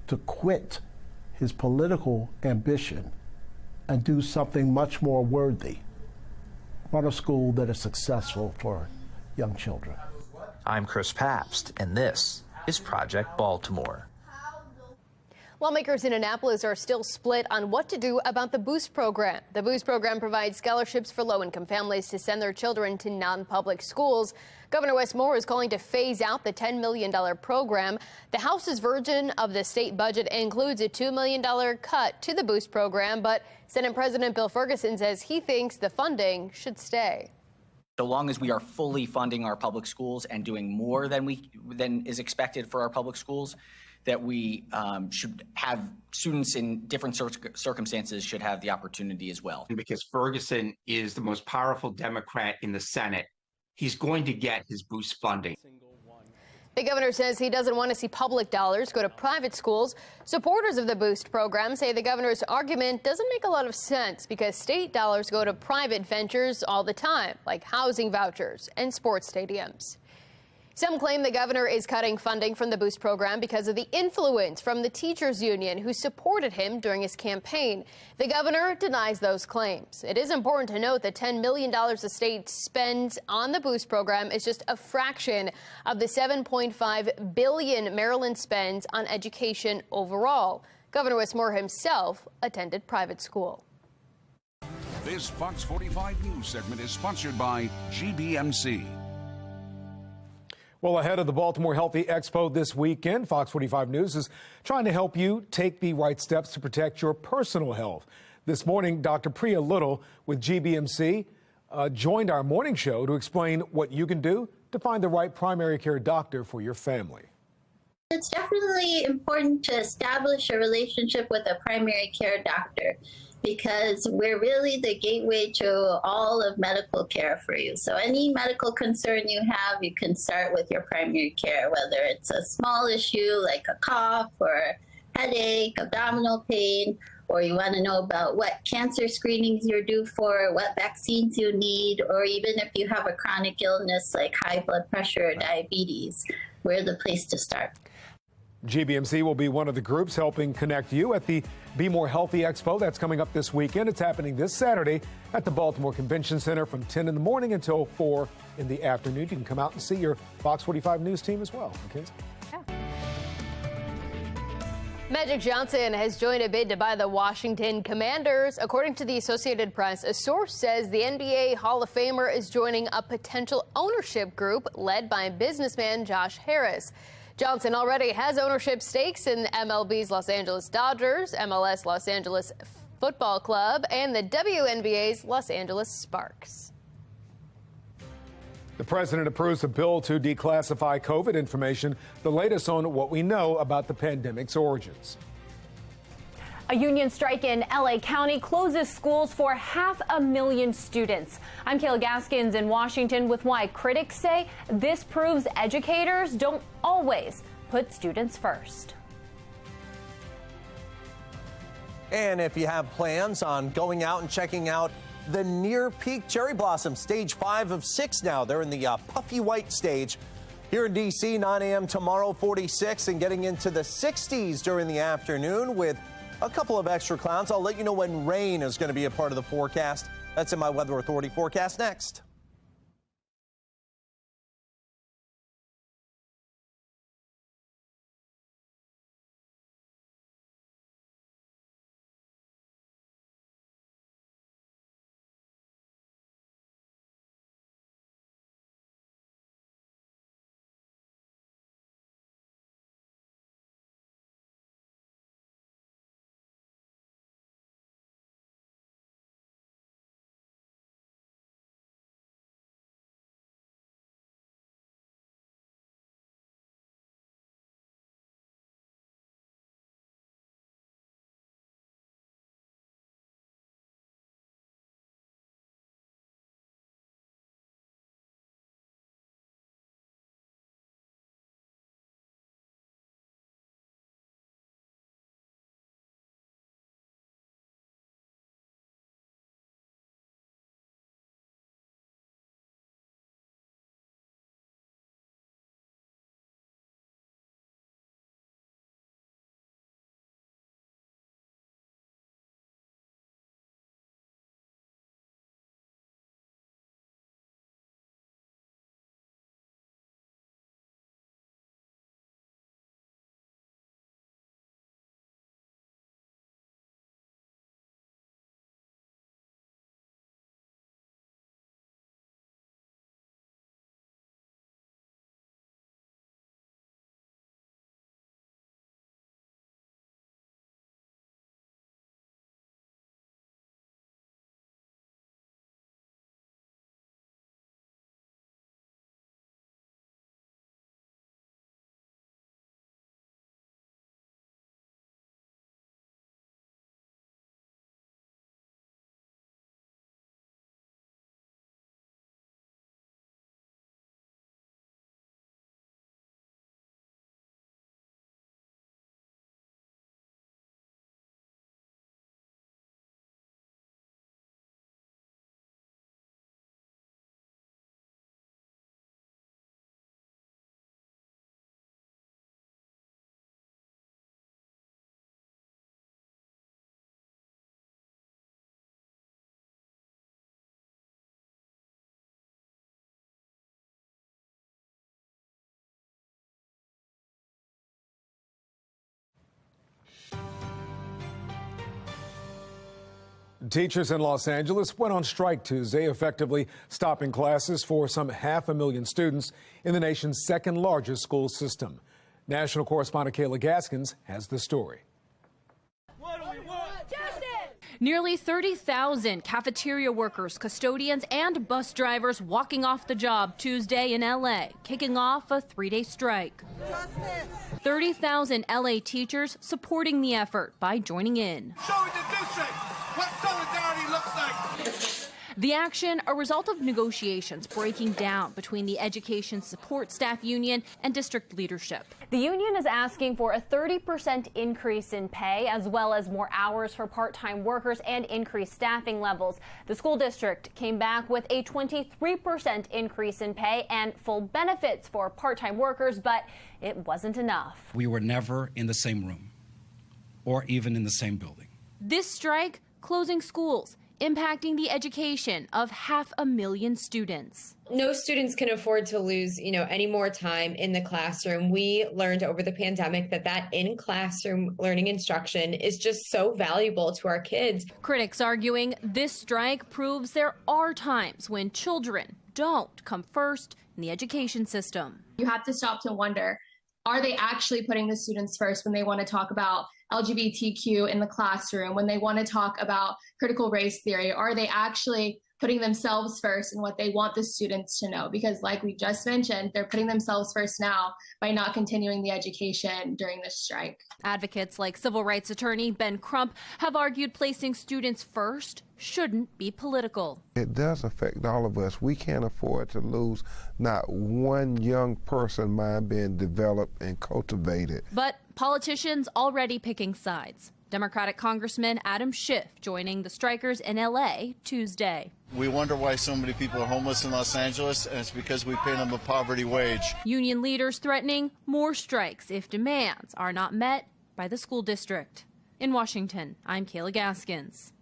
to quit his political ambition and do something much more worthy. Run a school that is successful for young children. I'm Chris Pabst, and this is Project Baltimore. Lawmakers in Annapolis are still split on what to do about the Boost program. The Boost program provides scholarships for low-income families to send their children to non-public schools. Governor Wes Moore is calling to phase out the $10 million program. The House's version of the state budget includes a $2 million cut to the Boost program, but Senate President Bill Ferguson says he thinks the funding should stay. So long as we are fully funding our public schools and doing more than is expected for our public schools, that we should have students in different circumstances should have the opportunity as well. Because Ferguson is the most powerful Democrat in the Senate, he's going to get his Boost funding. The governor says he doesn't want to see public dollars go to private schools. Supporters of the Boost program say the governor's argument doesn't make a lot of sense because state dollars go to private ventures all the time, like housing vouchers and sports stadiums. Some claim the governor is cutting funding from the Boost program because of the influence from the teachers union who supported him during his campaign. The governor denies those claims. It is important to note that $10 million the state spends on the Boost program is just a fraction of the $7.5 billion Maryland spends on education overall. Governor Westmore himself attended private school. This Fox 45 news segment is sponsored by GBMC. Well, ahead of the Baltimore Healthy Expo this weekend, Fox 45 News is trying to help you take the right steps to protect your personal health. This morning, Dr. Priya Little with GBMC joined our morning show to explain what you can do to find the right primary care doctor for your family. It's definitely important to establish a relationship with a primary care doctor, because we're really the gateway to all of medical care for you. So any medical concern you have, you can start with your primary care, whether it's a small issue like a cough or headache, abdominal pain, or you want to know about what cancer screenings you're due for, what vaccines you need, or even if you have a chronic illness like high blood pressure or diabetes, we're the place to start. GBMC will be one of the groups helping connect you at the Be More Healthy Expo. That's coming up this weekend. It's happening this Saturday at the Baltimore Convention Center from 10 in the morning until 4 in the afternoon. You can come out and see your Fox 45 News team as well. Mackenzie? Magic Johnson has joined a bid to buy the Washington Commanders. According to the Associated Press, a source says the NBA Hall of Famer is joining a potential ownership group led by businessman Josh Harris. Johnson already has ownership stakes in MLB's Los Angeles Dodgers, MLS Los Angeles Football Club, and the WNBA's Los Angeles Sparks. The president approves a bill to declassify COVID information, the latest on what we know about the pandemic's origins. A union strike in L.A. County closes schools for 500,000 students. I'm Kayla Gaskins in Washington with why critics say this proves educators don't always put students first. And if you have plans on going out and checking out the near peak cherry blossom, stage 5 of 6 now. They're in the puffy white stage. Here in D.C., 9 a.m. tomorrow, 46, and getting into the 60s during the afternoon with a couple of extra clouds. I'll let you know when rain is going to be a part of the forecast. That's in my Weather Authority forecast next. Teachers in Los Angeles went on strike Tuesday, effectively stopping classes for some 500,000 students in the nation's second largest school system. National correspondent Kayla Gaskins has the story. Nearly 30,000 cafeteria workers, custodians, and bus drivers walking off the job Tuesday in L.A., kicking off a 3-day strike. 30,000 L.A. teachers supporting the effort by joining in. Showing the district what solidarity looks like. The action, a result of negotiations breaking down between the Education Support Staff Union and district leadership. The union is asking for a 30% increase in pay, as well as more hours for part-time workers and increased staffing levels. The school district came back with a 23% increase in pay and full benefits for part-time workers, but it wasn't enough. We were never in the same room or even in the same building. This strike closing schools, impacting the education of 500,000 students. No students can afford to lose, any more time in the classroom. We learned over the pandemic that in-classroom learning instruction is just so valuable to our kids. Critics arguing this strike proves there are times when children don't come first in the education system. You have to stop to wonder, are they actually putting the students first when they want to talk about LGBTQ in the classroom, when they want to talk about critical race theory? Are they actually putting themselves first in what they want the students to know? Because like we just mentioned, they're putting themselves first now by not continuing the education during this strike. Advocates like civil rights attorney Ben Crump have argued placing students first shouldn't be political. It does affect all of us. We can't afford to lose not one young person mind being developed and cultivated. But politicians already picking sides. Democratic Congressman Adam Schiff joining the strikers in L.A. Tuesday. We wonder why so many people are homeless in Los Angeles, and it's because we pay them a poverty wage. Union leaders threatening more strikes if demands are not met by the school district. In Washington, I'm Kayla Gaskins.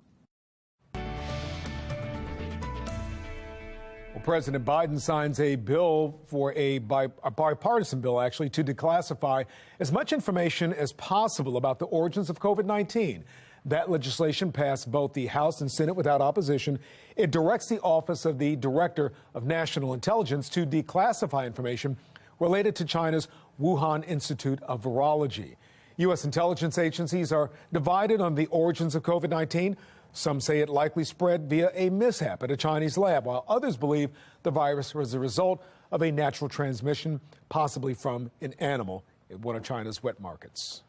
Well, President Biden signs a bill for a bipartisan bill, actually, to declassify as much information as possible about the origins of COVID-19. That legislation passed both the House and Senate without opposition. It directs the Office of the Director of National Intelligence to declassify information related to China's Wuhan Institute of Virology. U.S. intelligence agencies are divided on the origins of COVID-19. Some say it likely spread via a mishap at a Chinese lab, while others believe the virus was a result of a natural transmission, possibly from an animal at one of China's wet markets.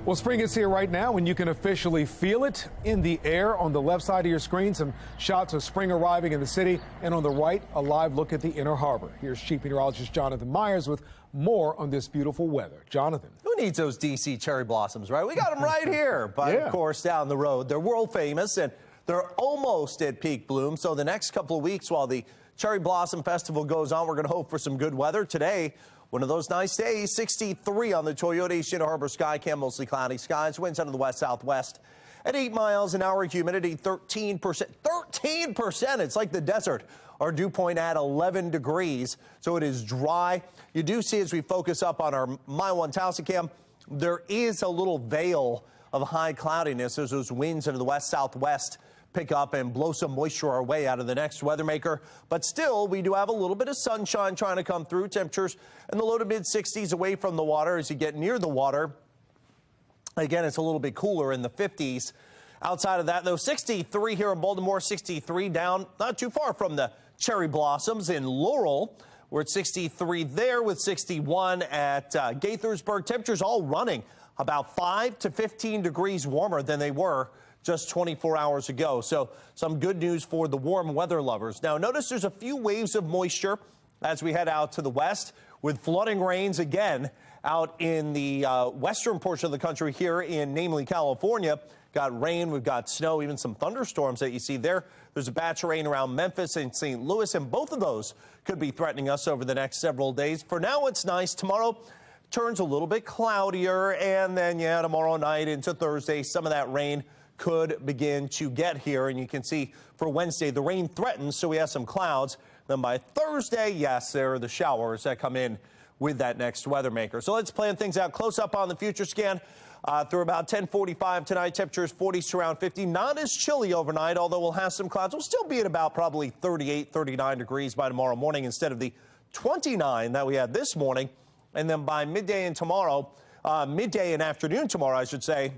Well, spring is here right now, and you can officially feel it in the air. On the left side of your screen, some shots of spring arriving in the city, and on the right, a live look at the Inner Harbor. Here's Chief Meteorologist Jonathan Myers with more on this beautiful weather. Jonathan. Who needs those D.C. cherry blossoms, right? We got them right here. But, of course, down the road, they're world famous, and they're almost at peak bloom. So the next couple of weeks, while the Cherry Blossom Festival goes on, we're going to hope for some good weather. Today, one of those nice days, 63 on the Toyota East Inner Harbor Skycam, mostly cloudy skies, winds out of the west-southwest at 8 miles an hour, humidity 13%. 13%! It's like the desert. Our dew point at 11 degrees, so it is dry. You do see, as we focus up on our My One Tausicam, there is a little veil of high cloudiness as those winds into the west-southwest pick up and blow some moisture our way out of the next weather maker. But still, we do have a little bit of sunshine trying to come through. Temperatures in the low to mid 60s away from the water. As you get near the water, again, it's a little bit cooler in the 50s. Outside of that, though, 63 here in Baltimore, 63 down, not too far from the cherry blossoms in Laurel. We're at 63 there with 61 at Gaithersburg. Temperatures all running about 5 to 15 degrees warmer than they were just 24 hours ago. So some good news for the warm weather lovers. Now, notice there's a few waves of moisture as we head out to the west with flooding rains again out in the western portion of the country here in namely California. Got rain, we've got snow, even some thunderstorms that you see there. There's a batch of rain around Memphis and St. Louis, and both of those could be threatening us over the next several days. For now, it's nice. Tomorrow turns a little bit cloudier, and then, tomorrow night into Thursday, some of that rain could begin to get here. And you can see for Wednesday, the rain threatens, so we have some clouds. Then by Thursday, yes, there are the showers that come in with that next weather maker. So let's plan things out close up on the future scan. Through about 10:45 tonight, temperatures 40s to around 50. Not as chilly overnight, although we'll have some clouds. We'll still be at about probably 38, 39 degrees by tomorrow morning instead of the 29 that we had this morning. And then by midday and afternoon tomorrow, I should say,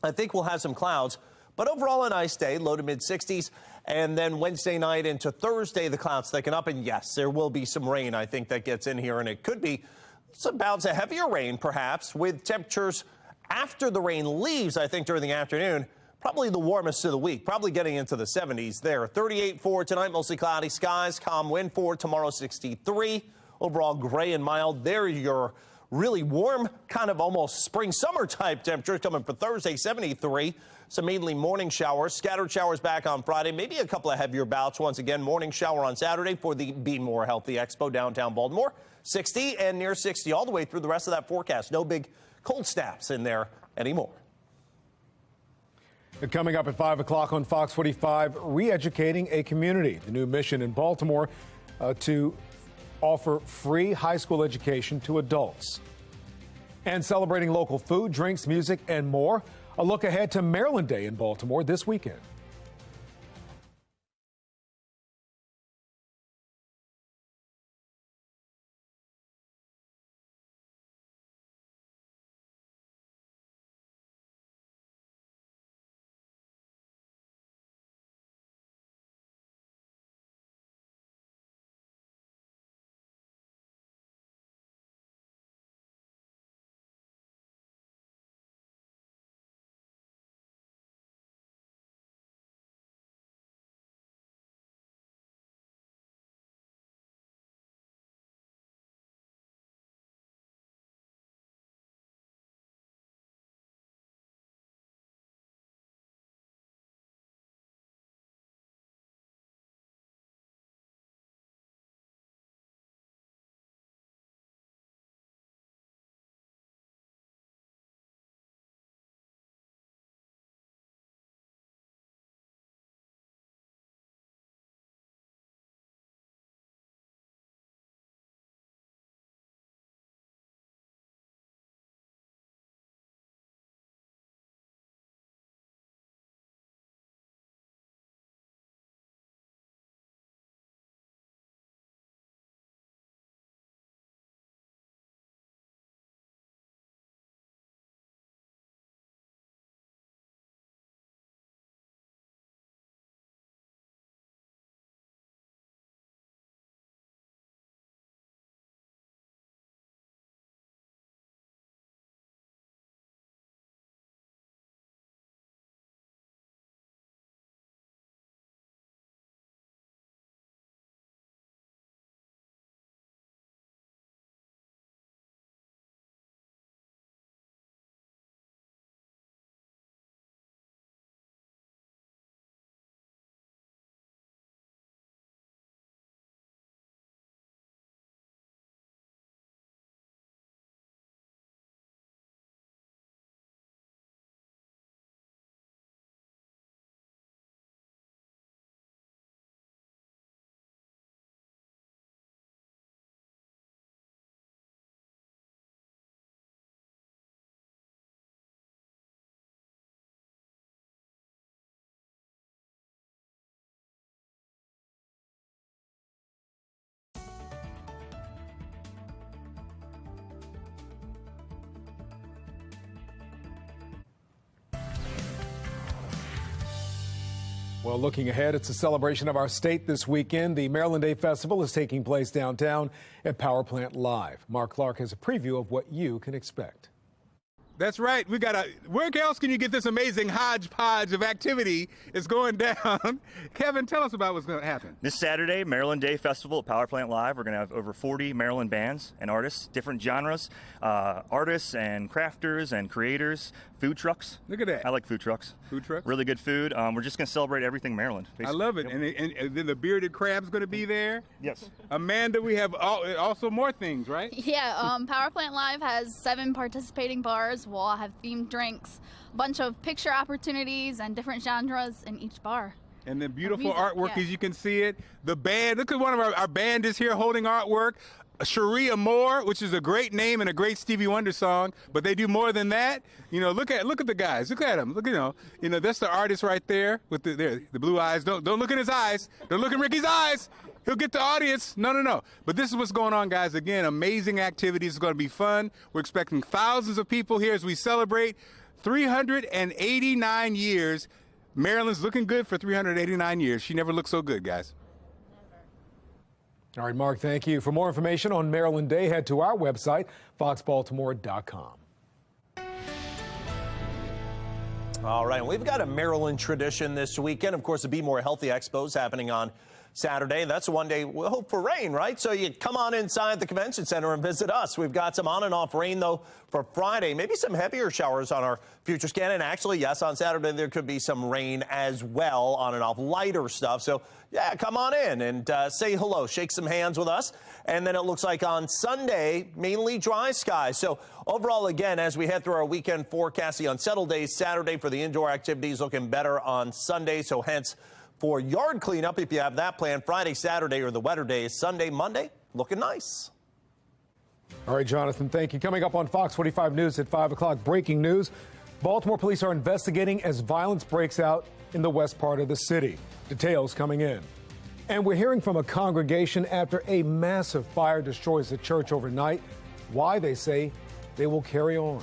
I think we'll have some clouds. But overall, a nice day, low to mid 60s. And then Wednesday night into Thursday, the clouds thicken up. And yes, there will be some rain, I think, that gets in here. And it could be some bouts of heavier rain, perhaps, with temperatures after the rain leaves, I think, during the afternoon. Probably the warmest of the week, probably getting into the 70s there. 38 for tonight, mostly cloudy skies. Calm wind for tomorrow, 63. Overall, gray and mild. There your really warm, kind of almost spring-summer type temperatures coming for Thursday, 73. Some mainly morning showers, scattered showers back on Friday, maybe a couple of heavier bouts. Once again, morning shower on Saturday for the Be More Healthy Expo downtown Baltimore. 60 and near 60 all the way through the rest of that forecast. No big cold snaps in there anymore. Coming up at 5 o'clock on Fox 45, re-educating a community. The new mission in Baltimore to offer free high school education to adults. And celebrating local food, drinks, music, and more. A look ahead to Maryland Day in Baltimore this weekend. Well, looking ahead, it's a celebration of our state this weekend. The Maryland Day Festival is taking place downtown at Power Plant Live. Mark Clark has a preview of what you can expect. That's right. Where else can you get this amazing hodgepodge of activity? It's going down. Kevin, tell us about what's going to happen. This Saturday, Maryland Day Festival at Power Plant Live. We're going to have over 40 Maryland bands and artists, different genres, artists and crafters and creators, food trucks. Look at that. I like food trucks. Food trucks? Really good food. We're just going to celebrate everything Maryland. Basically. I love it. Yep. And then the bearded crab's going to be there? Yes. Amanda, we have also more things, right? Yeah, Power Plant Live has 7 participating bars. We'll all have themed drinks, a bunch of picture opportunities, and different genres in each bar. And then beautiful artwork, as you can see it. The band, look at one of our band is here holding artwork. Sharia Moore, which is a great name and a great Stevie Wonder song, but they do more than that. You know, look at the guys. Look at them. Look, you know, that's the artist right there with the blue eyes. Don't look in his eyes. Don't look in Ricky's eyes. He'll get the audience. No. But this is what's going on, guys. Again, amazing activities. It's going to be fun. We're expecting thousands of people here as we celebrate 389 years. Maryland's looking good for 389 years. She never looked so good, guys. All right, Mark, thank you. For more information on Maryland Day, head to our website, foxbaltimore.com. All right, we've got a Maryland tradition this weekend. Of course, the Be More Healthy Expo is happening on Saturday. That's one day we'll hope for rain, right? So you come on inside the convention center and visit us. We've got some on and off rain, though, for Friday. Maybe some heavier showers on our future scan. And actually, yes, on Saturday, there could be some rain as well, on and off lighter stuff. So, yeah, come on in and say hello, shake some hands with us. And then it looks like on Sunday, mainly dry skies. So overall, again, as we head through our weekend forecast, the unsettled days, Saturday for the indoor activities looking better on Sunday. So hence, for yard cleanup, if you have that planned, Friday, Saturday, or the wetter days, Sunday, Monday, looking nice. All right, Jonathan, thank you. Coming up on Fox 45 News at 5 o'clock, breaking news. Baltimore police are investigating as violence breaks out in the west part of the city. Details coming in. And we're hearing from a congregation after a massive fire destroys the church overnight. Why, they say, they will carry on.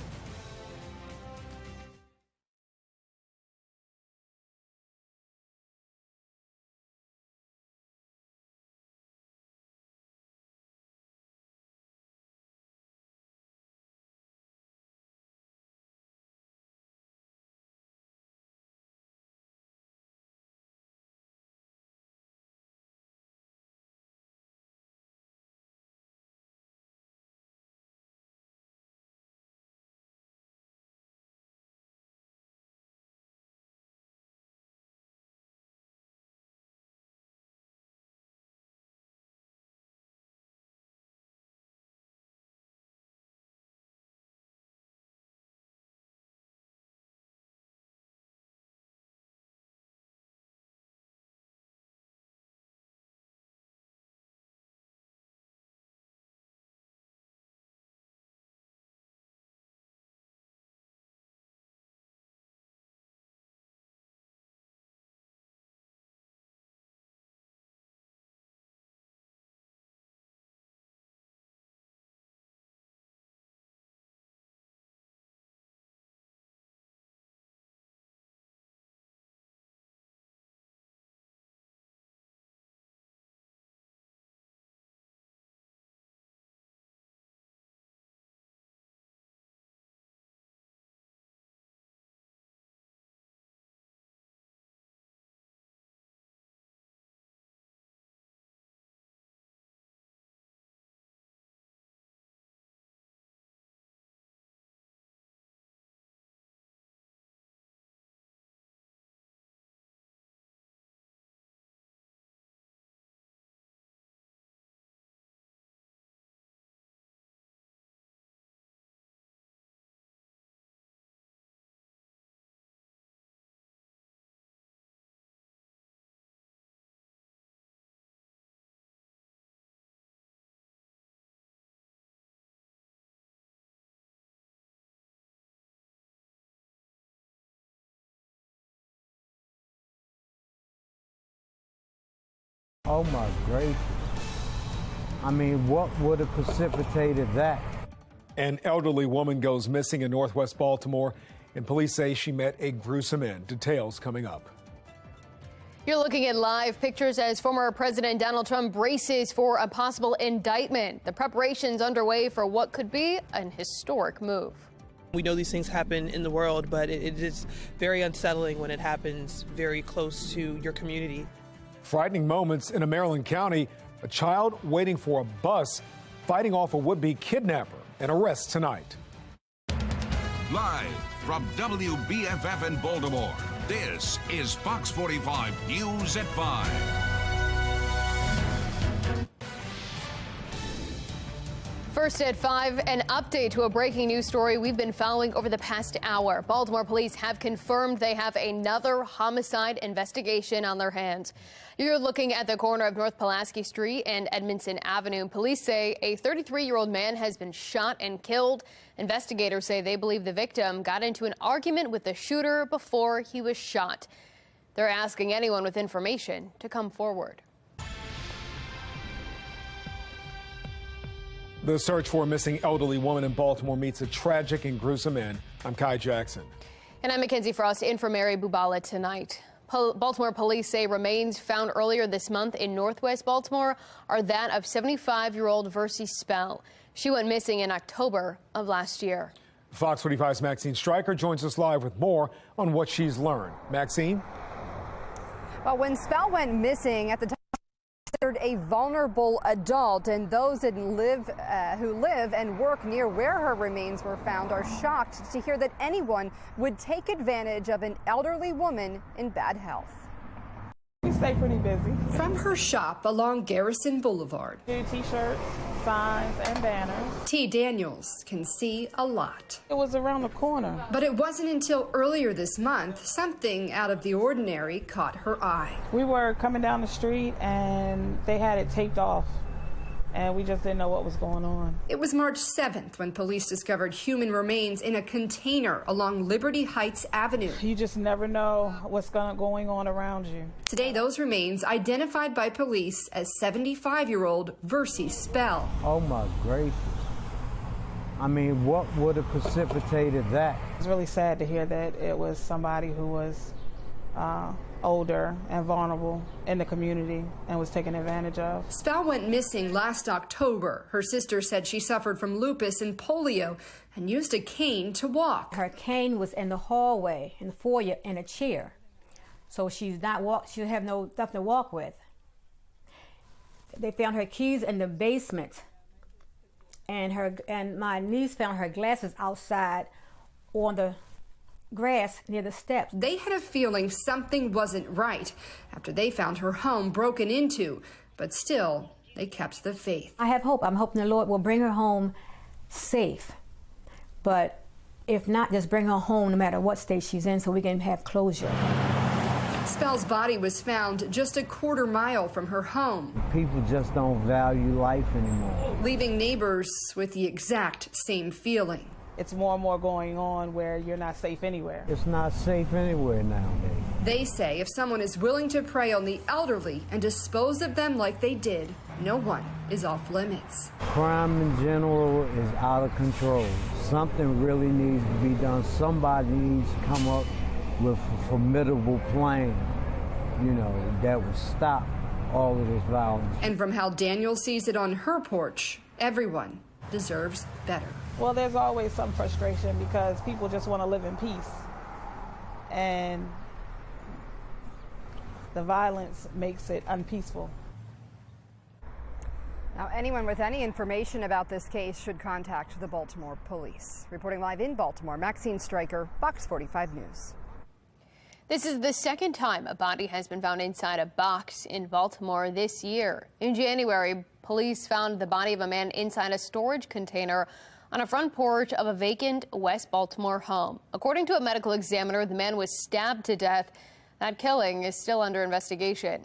Oh my gracious. I mean, what would have precipitated that? An elderly woman goes missing in northwest Baltimore, and police say she met a gruesome end. Details coming up. You're looking at live pictures as former President Donald Trump braces for a possible indictment. The preparations underway for what could be an historic move. We know these things happen in the world, but it is very unsettling when it happens very close to your community. Frightening moments in a Maryland county. A child waiting for a bus fighting off a would-be kidnapper. An arrest tonight. Live from WBFF in Baltimore, this is Fox 45 News at 5. First at 5, an update to a breaking news story we've been following over the past hour. Baltimore police have confirmed they have another homicide investigation on their hands. You're looking at the corner of North Pulaski Street and Edmondson Avenue. Police say a 33-year-old man has been shot and killed. Investigators say they believe the victim got into an argument with the shooter before he was shot. They're asking anyone with information to come forward. The search for a missing elderly woman in Baltimore meets a tragic and gruesome end. I'm Kai Jackson. And I'm Mackenzie Frost in for Mary Bubala tonight. Baltimore police say remains found earlier this month in northwest Baltimore are that of 75-year-old Versi Spell. She went missing in October of last year. Fox 45's Maxine Stryker joins us live with more on what she's learned. Maxine? Well, when Spell went missing at the time, considered a vulnerable adult, and those that who live and work near where her remains were found are shocked to hear that anyone would take advantage of an elderly woman in bad health. We stay pretty busy. From her shop along Garrison Boulevard, Do t-shirts, signs, and banners. T. Daniels can see a lot. It was around the corner. But it wasn't until earlier this month something out of the ordinary caught her eye. We were coming down the street and they had it taped off, and we just didn't know what was going on. It was March 7th when police discovered human remains in a container along Liberty Heights Avenue. You just never know what's going on around you. Today, those remains identified by police as 75-year-old Versi Spell. Oh my gracious. I mean, what would have precipitated that? It's really sad to hear that it was somebody who was older and vulnerable in the community and was taken advantage of. Spell went missing last October. Her sister said she suffered from lupus and polio and used a cane to walk. Her cane was in the hallway, in the foyer, in a chair. So she have no stuff to walk with. They found her keys in the basement, and my niece found her glasses outside on the grass near the steps. They had a feeling something wasn't right after they found her home broken into, but still, they kept the faith. I have hope. I'm hoping the Lord will bring her home safe. But if not, just bring her home no matter what state she's in so we can have closure. Spell's body was found just a quarter mile from her home. People just don't value life anymore. Leaving neighbors with the exact same feeling. It's more and more going on where you're not safe anywhere. It's not safe anywhere nowadays. They say if someone is willing to prey on the elderly and dispose of them like they did, no one is off limits. Crime in general is out of control. Something really needs to be done. Somebody needs to come up with a formidable plan, that would stop all of this violence. And from how Daniel sees it on her porch, everyone deserves better. Well, there's always some frustration because people just want to live in peace. And the violence makes it unpeaceful. Now, anyone with any information about this case should contact the Baltimore police. Reporting live in Baltimore, Maxine Stryker, Fox 45 News. This is the second time a body has been found inside a box in Baltimore this year. In January, police found the body of a man inside a storage container on a front porch of a vacant West Baltimore home. According to a medical examiner, the man was stabbed to death. That killing is still under investigation.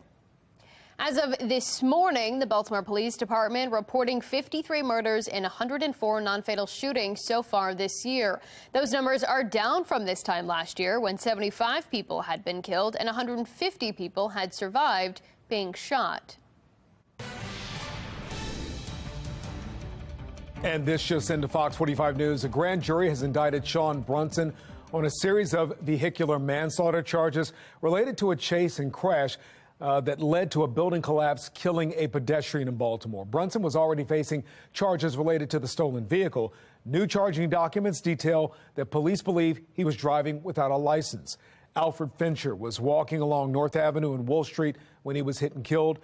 As of this morning, the Baltimore Police Department reporting 53 murders and 104 non-fatal shootings so far this year. Those numbers are down from this time last year when 75 people had been killed and 150 people had survived being shot. And this just into Fox 45 News. A grand jury has indicted Sean Brunson on a series of vehicular manslaughter charges related to a chase and crash that led to a building collapse, killing a pedestrian in Baltimore. Brunson was already facing charges related to the stolen vehicle. New charging documents detail that police believe he was driving without a license. Alfred Fincher was walking along North Avenue and Wolf Street when he was hit and killed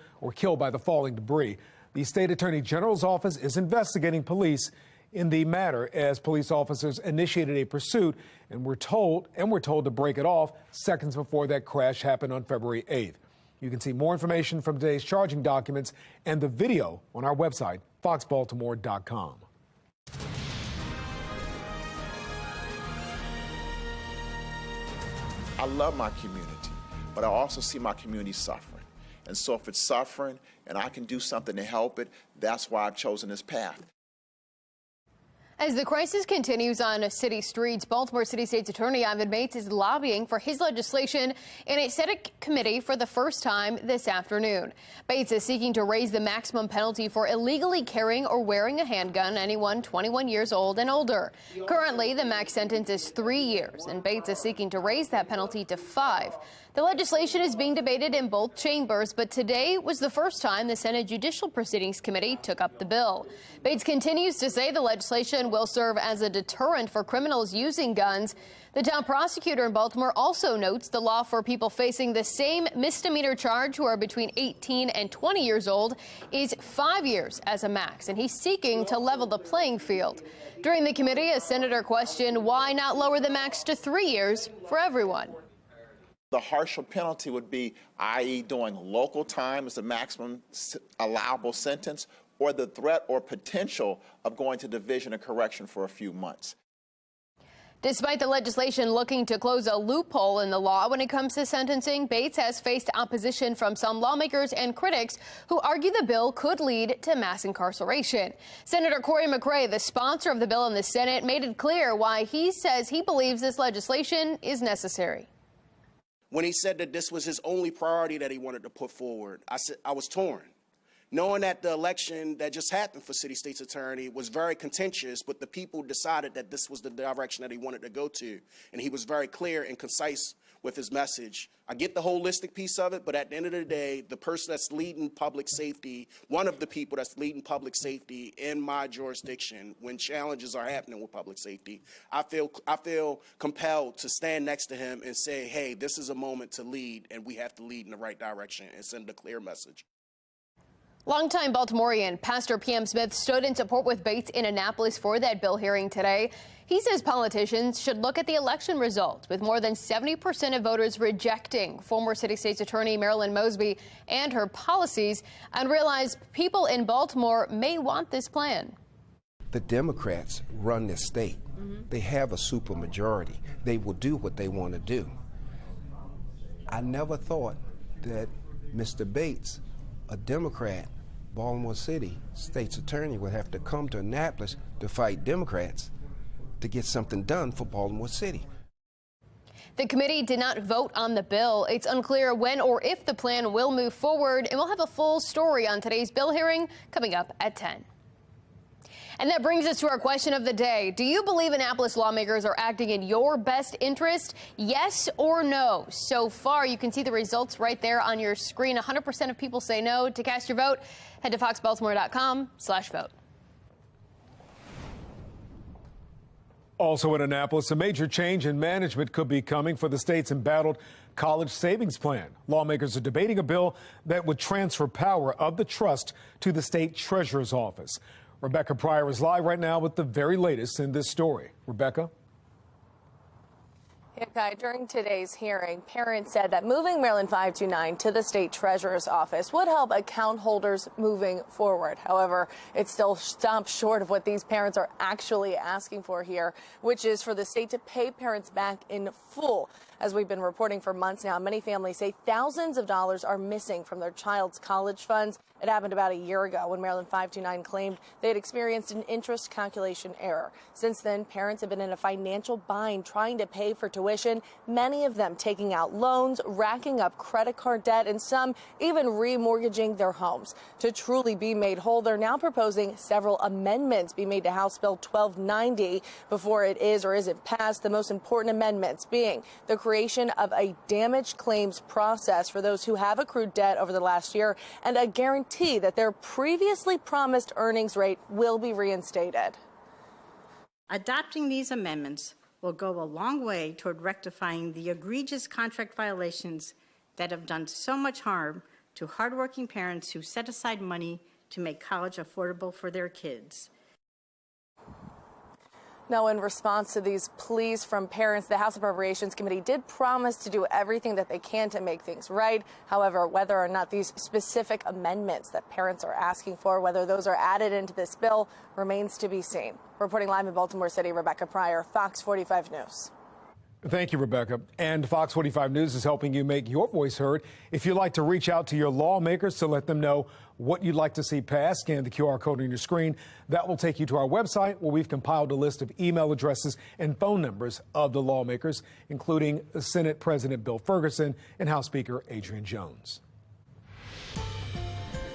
by the falling debris. The state attorney general's office is investigating police in the matter as police officers initiated a pursuit and were told to break it off seconds before that crash happened on February 8th. You can see more information from today's charging documents and the video on our website, foxbaltimore.com. I love my community, but I also see my community suffering. And so if it's suffering and I can do something to help it, that's why I've chosen this path. As the crisis continues on city streets, Baltimore City State's Attorney Ivan Bates is lobbying for his legislation in a Senate committee for the first time this afternoon. Bates is seeking to raise the maximum penalty for illegally carrying or wearing a handgun, anyone 21 years old and older. Currently, the max sentence is 3 years, and Bates is seeking to raise that penalty to 5. The legislation is being debated in both chambers, but today was the first time the Senate Judicial Proceedings Committee took up the bill. Bates continues to say the legislation will serve as a deterrent for criminals using guns. The town prosecutor in Baltimore also notes the law for people facing the same misdemeanor charge who are between 18 and 20 years old is 5 years as a max, and he's seeking to level the playing field. During the committee, a senator questioned why not lower the max to 3 years for everyone. The harsher penalty would be, i.e. doing local time as the maximum allowable sentence, or the threat or potential of going to division and correction for a few months. Despite the legislation looking to close a loophole in the law when it comes to sentencing, Bates has faced opposition from some lawmakers and critics who argue the bill could lead to mass incarceration. Senator Corey McGrath, the sponsor of the bill in the Senate, made it clear why he says he believes this legislation is necessary. When he said that this was his only priority that he wanted to put forward, I was torn. Knowing that the election that just happened for City State's Attorney was very contentious, but the people decided that this was the direction that he wanted to go to. And he was very clear and concise with his message. I get the holistic piece of it, but at the end of the day, the person that's leading public safety, one of the people that's leading public safety in my jurisdiction when challenges are happening with public safety, I feel compelled to stand next to him and say, hey, this is a moment to lead, and we have to lead in the right direction and send a clear message. Longtime Baltimorean Pastor P.M. Smith stood in support with Bates in Annapolis for that bill hearing today. He says politicians should look at the election results, with more than 70% of voters rejecting former City State's Attorney Marilyn Mosby and her policies, and realize people in Baltimore may want this plan. The Democrats run this state. They have a supermajority. They will do what they want to do. I never thought that Mr. Bates, a Democrat, Baltimore City State's Attorney, would have to come to Annapolis to fight Democrats to get something done for Baltimore City. The committee did not vote on the bill. It's unclear when or if the plan will move forward, and we'll have a full story on today's bill hearing coming up at 10. And that brings us to our question of the day. Do you believe Annapolis lawmakers are acting in your best interest? Yes or no? So far, you can see the results right there on your screen. 100% of people say no. To cast your vote, head to foxbaltimore.com/vote. Also in Annapolis, a major change in management could be coming for the state's embattled college savings plan. Lawmakers are debating a bill that would transfer power of the trust to the state treasurer's office. Rebecca Pryor is live right now with the very latest in this story. Rebecca? Yeah, Guy, during today's hearing, parents said that moving Maryland 529 to the state treasurer's office would help account holders moving forward. However, it still stops short of what these parents are actually asking for here, which is for the state to pay parents back in full. As we've been reporting for months now, many families say thousands of dollars are missing from their child's college funds. It happened about a year ago when Maryland 529 claimed they had experienced an interest calculation error. Since then, parents have been in a financial bind trying to pay for tuition, many of them taking out loans, racking up credit card debt, and some even remortgaging their homes. To truly be made whole, they're now proposing several amendments be made to House Bill 1290 before it is or isn't passed. The most important amendments being the creation of a damage claims process for those who have accrued debt over the last year, and a guarantee that their previously promised earnings rate will be reinstated. Adopting these amendments will go a long way toward rectifying the egregious contract violations that have done so much harm to hardworking parents who set aside money to make college affordable for their kids. Now, in response to these pleas from parents, the House Appropriations Committee did promise to do everything that they can to make things right. However, whether or not these specific amendments that parents are asking for, whether those are added into this bill, remains to be seen. Reporting live in Baltimore City, Rebecca Pryor, Fox 45 News. Thank you, Rebecca. And Fox 45 News is helping you make your voice heard. If you'd like to reach out to your lawmakers to let them know what you'd like to see passed, scan the QR code on your screen. That will take you to our website, where we've compiled a list of email addresses and phone numbers of the lawmakers, including Senate President Bill Ferguson and House Speaker Adrian Jones.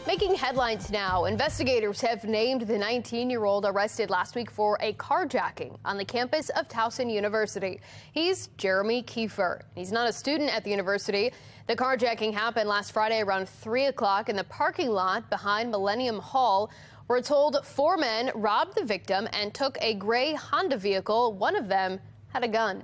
Making headlines now, investigators have named the 19-year-old arrested last week for a carjacking on the campus of Towson University. He's Jeremy Kiefer. He's not a student at the university. The carjacking happened last Friday around 3 o'clock in the parking lot behind Millennium Hall. We're told 4 men robbed the victim and took a gray Honda vehicle. One of them had a gun.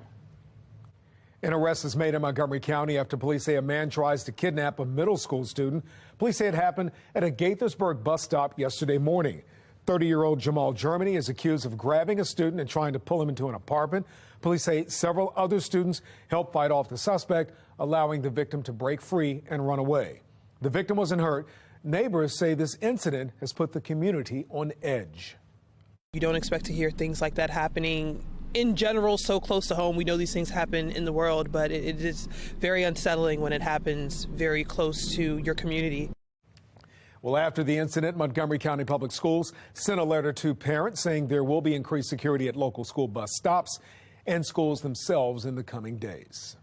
An arrest is made in Montgomery County after police say a man tries to kidnap a middle school student. Police say it happened at a Gaithersburg bus stop yesterday morning. 30-year-old Jamal Germany is accused of grabbing a student and trying to pull him into an apartment. Police say several other students helped fight off the suspect, allowing the victim to break free and run away. The victim wasn't hurt. Neighbors say this incident has put the community on edge. You don't expect to hear things like that happening in general so close to home. We know these things happen in the world, but it is very unsettling when it happens very close to your community. Well, after the incident, Montgomery County Public Schools sent a letter to parents saying there will be increased security at local school bus stops and schools themselves in the coming days.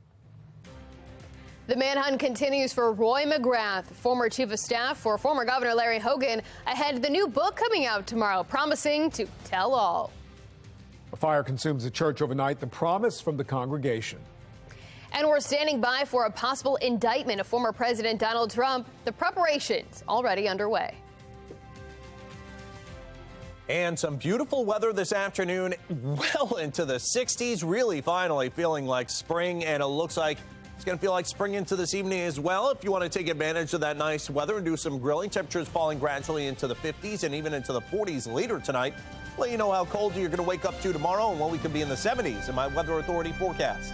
The manhunt continues for Roy McGrath, former chief of staff for former Governor Larry Hogan, ahead of the new book coming out tomorrow, promising to tell all. A fire consumes the church overnight, the promise from the congregation. And we're standing by for a possible indictment of former President Donald Trump. The preparations already underway. And some beautiful weather this afternoon, well into the 60s, really finally feeling like spring, and it looks like it's going to feel like spring into this evening as well. If you want to take advantage of that nice weather and do some grilling, temperatures falling gradually into the 50s and even into the 40s later tonight. Let you know how cold you're going to wake up to tomorrow and when we could be in the 70s in my Weather Authority forecast.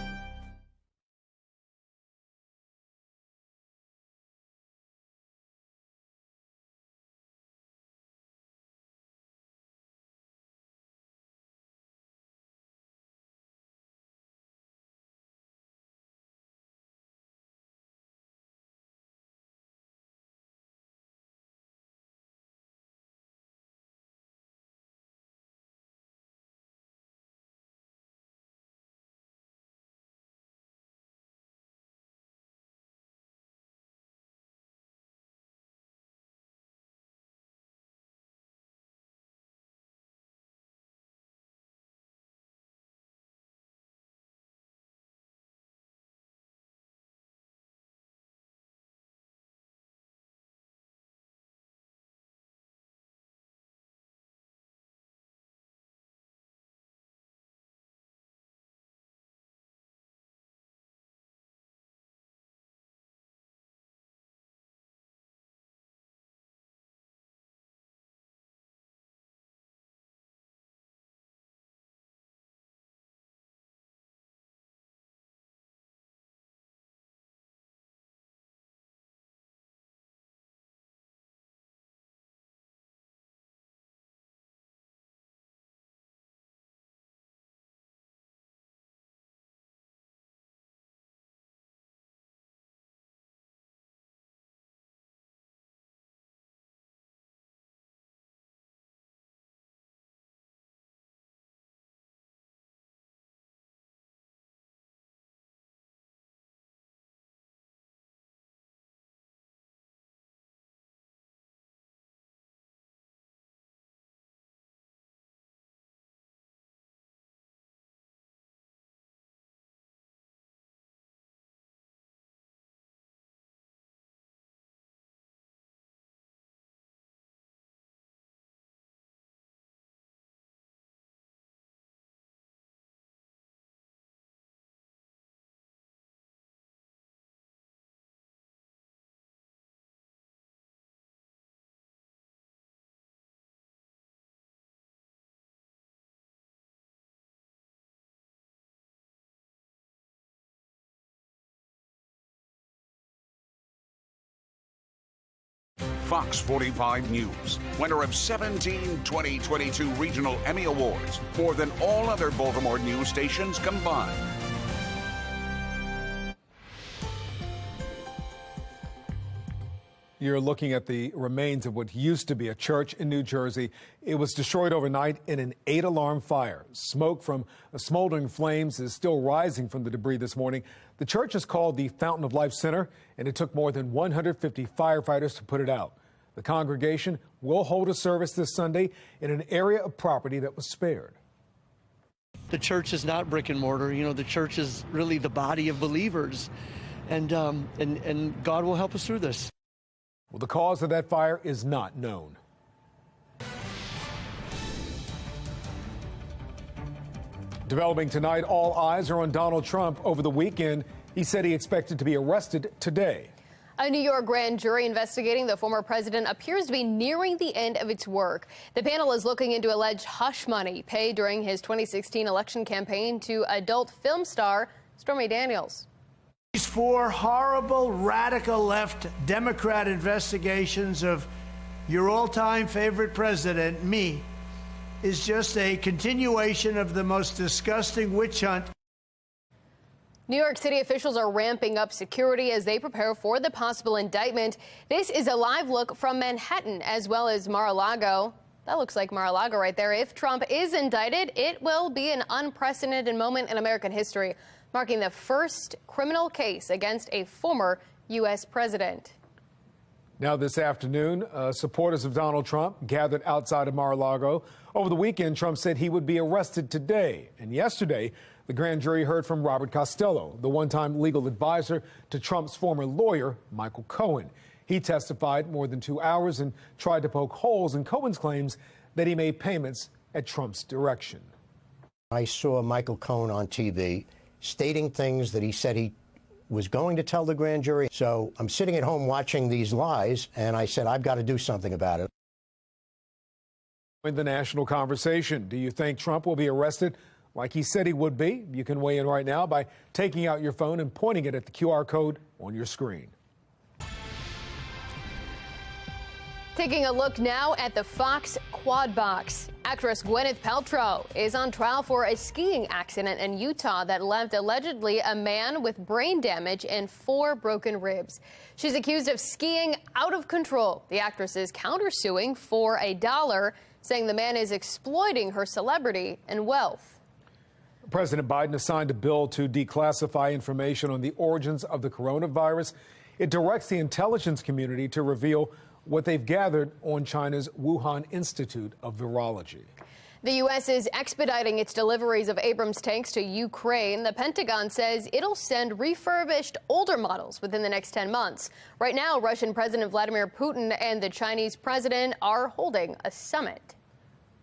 Fox 45 News, winner of 17 2022 Regional Emmy Awards, more than all other Baltimore news stations combined. You're looking at the remains of what used to be a church in New Jersey. It was destroyed overnight in an 8-alarm fire. Smoke from smoldering flames is still rising from the debris this morning. The church is called the Fountain of Life Center, and it took more than 150 firefighters to put it out. The congregation will hold a service this Sunday in an area of property that was spared. The church is not brick and mortar. You know, the church is really the body of believers, and God will help us through this. Well, the cause of that fire is not known. Developing tonight, all eyes are on Donald Trump. Over the weekend, he said he expected to be arrested today. A New York grand jury investigating the former president appears to be nearing the end of its work. The panel is looking into alleged hush money paid during his 2016 election campaign to adult film star Stormy Daniels. These 4 horrible, radical left Democrat investigations of your all-time favorite president, me, is just a continuation of the most disgusting witch hunt. New York City officials are ramping up security as they prepare for the possible indictment. This is a live look from Manhattan as well as Mar-a-Lago. That looks like Mar-a-Lago right there. If Trump is indicted, it will be an unprecedented moment in American history, marking the first criminal case against a former U.S. president. Now this afternoon, supporters of Donald Trump gathered outside of Mar-a-Lago. Over the weekend, Trump said he would be arrested today. And yesterday, the grand jury heard from Robert Costello, the one-time legal advisor to Trump's former lawyer, Michael Cohen. He testified more than 2 hours and tried to poke holes in Cohen's claims that he made payments at Trump's direction. I saw Michael Cohen on TV stating things that he said he was going to tell the grand jury. So I'm sitting at home watching these lies, and I said, I've got to do something about it. In the national conversation, do you think Trump will be arrested like he said he would be? You can weigh in right now by taking out your phone and pointing it at the QR code on your screen. Taking a look now at the Fox Quad Box. Actress Gwyneth Paltrow is on trial for a skiing accident in Utah that left allegedly a man with brain damage and 4 broken ribs. She's accused of skiing out of control. The actress is countersuing for $1, saying the man is exploiting her celebrity and wealth. President Biden has signed a bill to declassify information on the origins of the coronavirus. It directs the intelligence community to reveal what they've gathered on China's Wuhan Institute of Virology. The U.S. is expediting its deliveries of Abrams tanks to Ukraine. The Pentagon says it'll send refurbished older models within the next 10 months. Right now, Russian President Vladimir Putin and the Chinese president are holding a summit.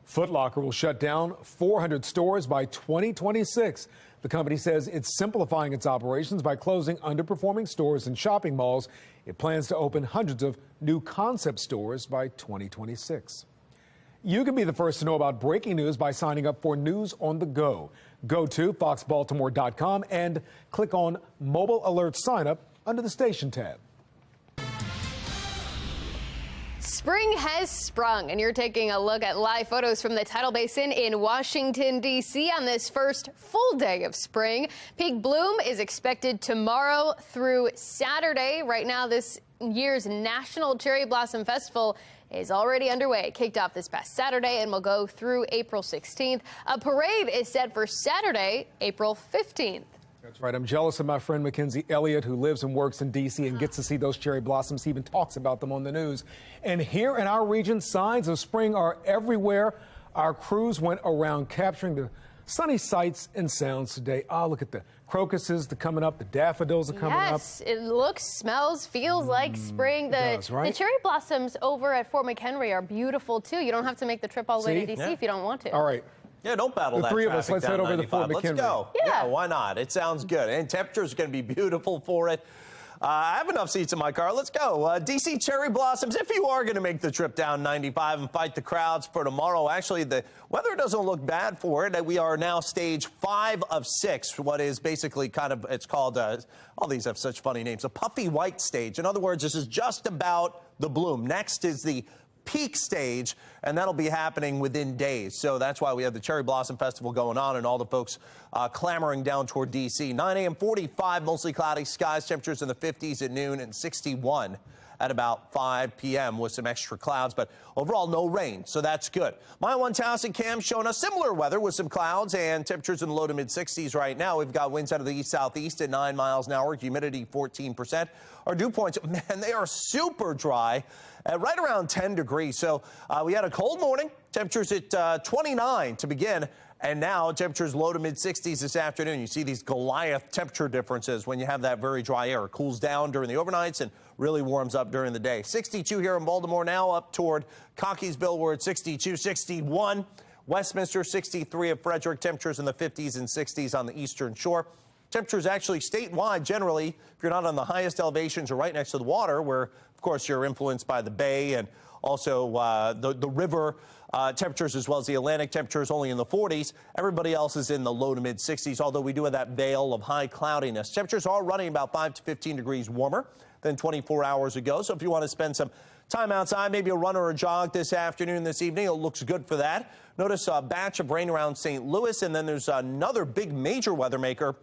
Foot Locker will shut down 400 stores by 2026. The company says it's simplifying its operations by closing underperforming stores and shopping malls. It plans to open hundreds of new concept stores by 2026. You can be the first to know about breaking news by signing up for News on the Go. Go to foxbaltimore.com and click on Mobile Alert Sign Up under the Station tab. Spring has sprung, and you're taking a look at live photos from the Tidal Basin in Washington, D.C. on this first full day of spring. Peak bloom is expected tomorrow through Saturday. Right now, this year's National Cherry Blossom Festival is already underway. It kicked off this past Saturday and will go through April 16th. A parade is set for Saturday, April 15th. That's right. I'm jealous of my friend Mackenzie Elliott, who lives and works in D.C. and gets to see those cherry blossoms. He even talks about them on the news. And here in our region, signs of spring are everywhere. Our crews went around capturing the sunny sights and sounds today. Oh, look at the crocuses coming up. The daffodils are coming up. Yes, it looks, smells, feels like spring. The cherry blossoms over at Fort McHenry are beautiful, too. You don't have to make the trip all the way to D.C. if you don't want to. All right. Yeah, don't battle the that three of us, let's head over to the Fort McHenry. Let's go. Yeah, why not? It sounds good. And temperature's going to be beautiful for it. I have enough seats in my car. Let's go. D.C. cherry blossoms. If you are going to make the trip down 95 and fight the crowds for tomorrow, actually, the weather doesn't look bad for it. We are now stage 5 of 6, what is basically kind of, it's called, all these have such funny names, a puffy white stage. In other words, this is just about the bloom. Next is the peak stage, and that'll be happening within days. So that's why we have the Cherry Blossom Festival going on and all the folks clamoring down toward D.C. 9 a.m. 45, mostly cloudy skies, temperatures in the 50s at noon and 61 at about 5 p.m. with some extra clouds, but overall no rain, so that's good. My 1000 cam showing us similar weather with some clouds and temperatures in the low to mid 60s right now. We've got winds out of the east-southeast at 9 miles an hour, humidity 14%. Our dew points, man, they are super dry at right around 10 degrees. So we had a cold morning, temperatures at 29 to begin. And now temperatures low to mid 60s this afternoon. You see these Goliath temperature differences when you have that very dry air. It cools down during the overnights and really warms up during the day. 62 here in Baltimore now, up toward Cockeysville. We're at 62, 61. Westminster 63 at Frederick. Temperatures in the 50s and 60s on the eastern shore. Temperatures actually statewide generally, if you're not on the highest elevations or right next to the water, where of course you're influenced by the bay and also the river temperatures as well as the Atlantic temperatures only in the 40s. Everybody else is in the low to mid 60s, although we do have that veil of high cloudiness. Temperatures are running about 5 to 15 degrees warmer than 24 hours ago. So if you want to spend some time outside, maybe a run or a jog this afternoon, this evening, it looks good for that. Notice a batch of rain around St. Louis, and then there's another big major weather maker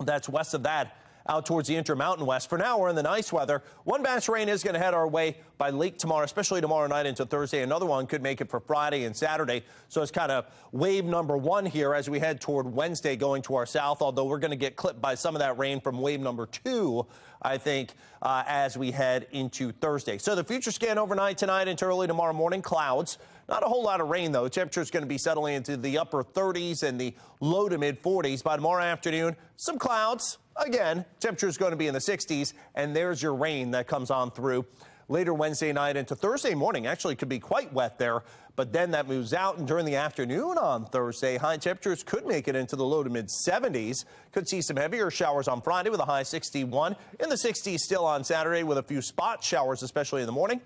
that's west of that, out towards the Intermountain West. For now, we're in the nice weather. One batch of rain is going to head our way by late tomorrow, especially tomorrow night into Thursday. Another one could make it for Friday and Saturday. So it's kind of wave number one here as we head toward Wednesday going to our south, although we're going to get clipped by some of that rain from wave number two, I think, as we head into Thursday. So the future scan overnight tonight into early tomorrow morning, clouds. Not a whole lot of rain, though. Temperature is going to be settling into the upper 30s and the low to mid 40s. By tomorrow afternoon, some clouds. Again, temperature is going to be in the 60s, and there's your rain that comes on through. Later Wednesday night into Thursday morning, actually could be quite wet there, but then that moves out, and during the afternoon on Thursday, high temperatures could make it into the low to mid 70s. Could see some heavier showers on Friday with a high 61. In the 60s still on Saturday with a few spot showers, especially in the morning.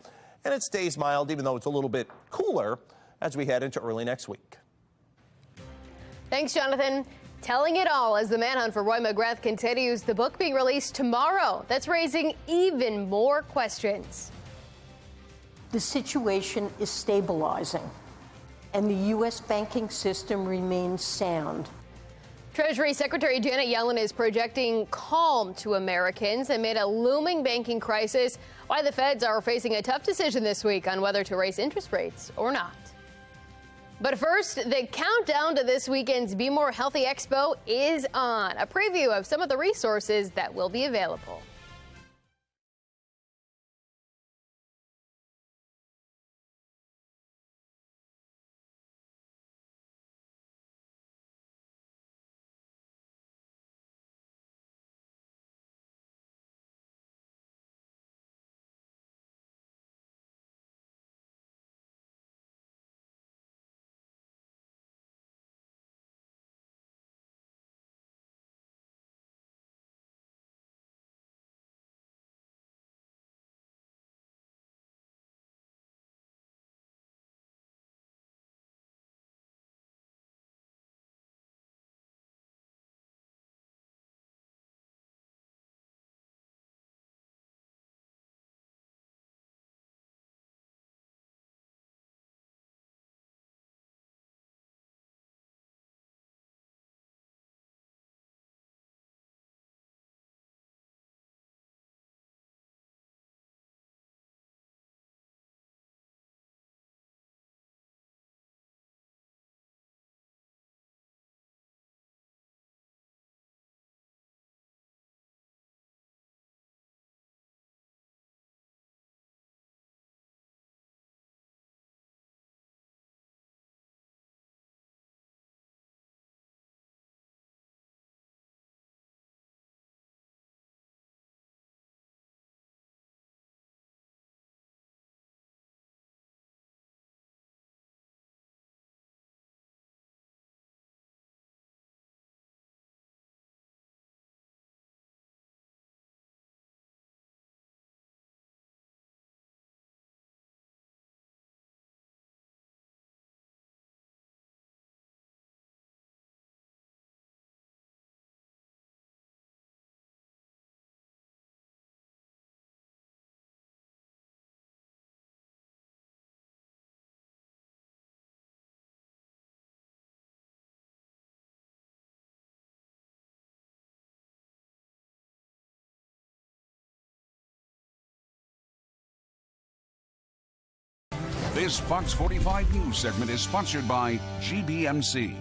And it stays mild, even though it's a little bit cooler as we head into early next week. Thanks, Jonathan. Telling it all as the manhunt for Roy McGrath continues. The book being released tomorrow. That's raising even more questions. The situation is stabilizing, and the U.S. banking system remains sound. Treasury Secretary Janet Yellen is projecting calm to Americans amid a looming banking crisis, why the feds are facing a tough decision this week on whether to raise interest rates or not. But first, the countdown to this weekend's Be More Healthy Expo is on. A preview of some of the resources that will be available. This Fox 45 news segment is sponsored by GBMC.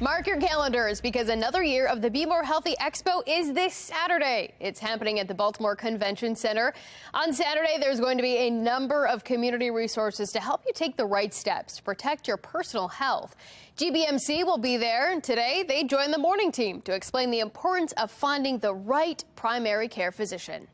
Mark your calendars because another year of the Be More Healthy Expo is this Saturday. It's happening at the Baltimore Convention Center. On Saturday, there's going to be a number of community resources to help you take the right steps to protect your personal health. GBMC will be there, and today they join the morning team to explain the importance of finding the right primary care physician.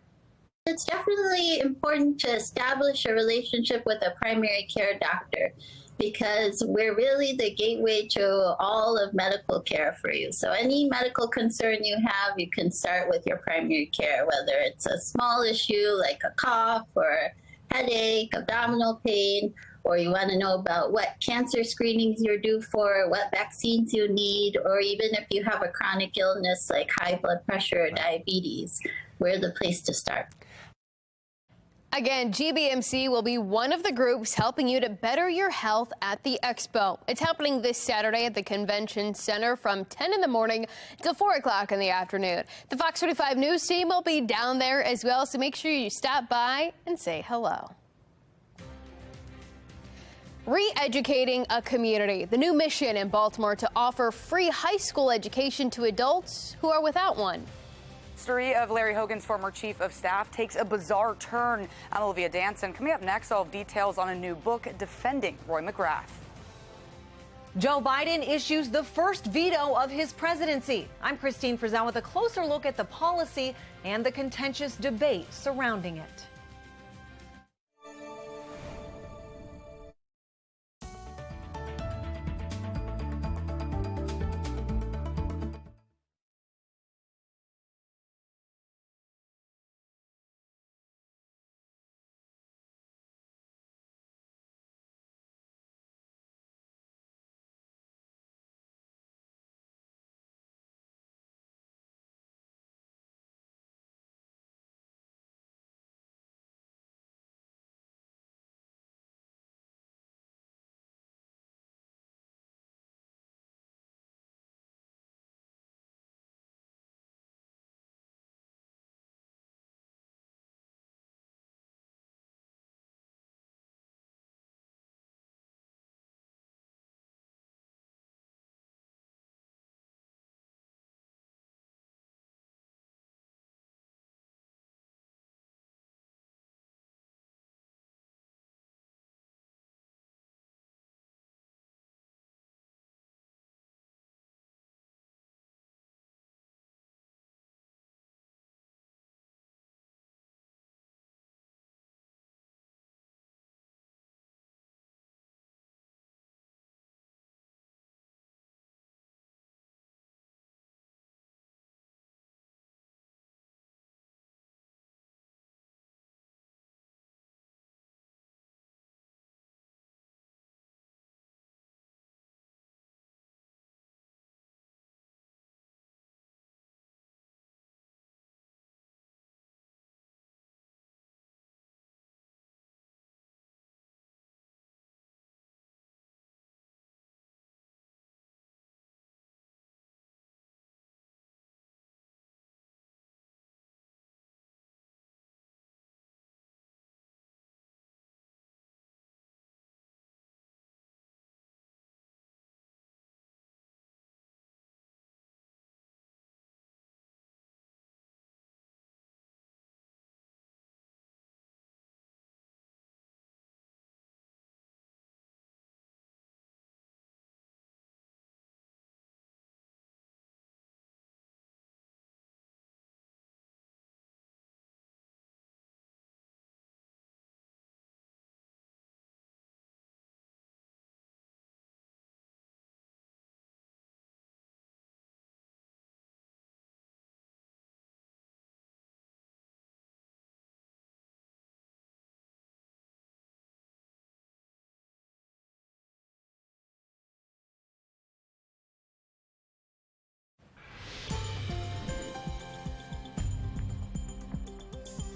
It's definitely important to establish a relationship with a primary care doctor, because we're really the gateway to all of medical care for you. So any medical concern you have, you can start with your primary care, whether it's a small issue like a cough or headache, abdominal pain, or you want to know about what cancer screenings you're due for, what vaccines you need, or even if you have a chronic illness like high blood pressure or diabetes, we're the place to start. Again, GBMC will be one of the groups helping you to better your health at the expo. It's happening this Saturday at the Convention Center from 10 in the morning till 4 o'clock in the afternoon. The Fox 45 news team will be down there as well, so make sure you stop by and say hello. Re-educating a community, the new mission in Baltimore to offer free high school education to adults who are without one. The story of Larry Hogan's former chief of staff takes a bizarre turn. I'm Olivia Danson. Coming up next, I'll have details on a new book defending Roy McGrath. Joe Biden issues the first veto of his presidency. I'm Christine Frizzell with a closer look at the policy and the contentious debate surrounding it.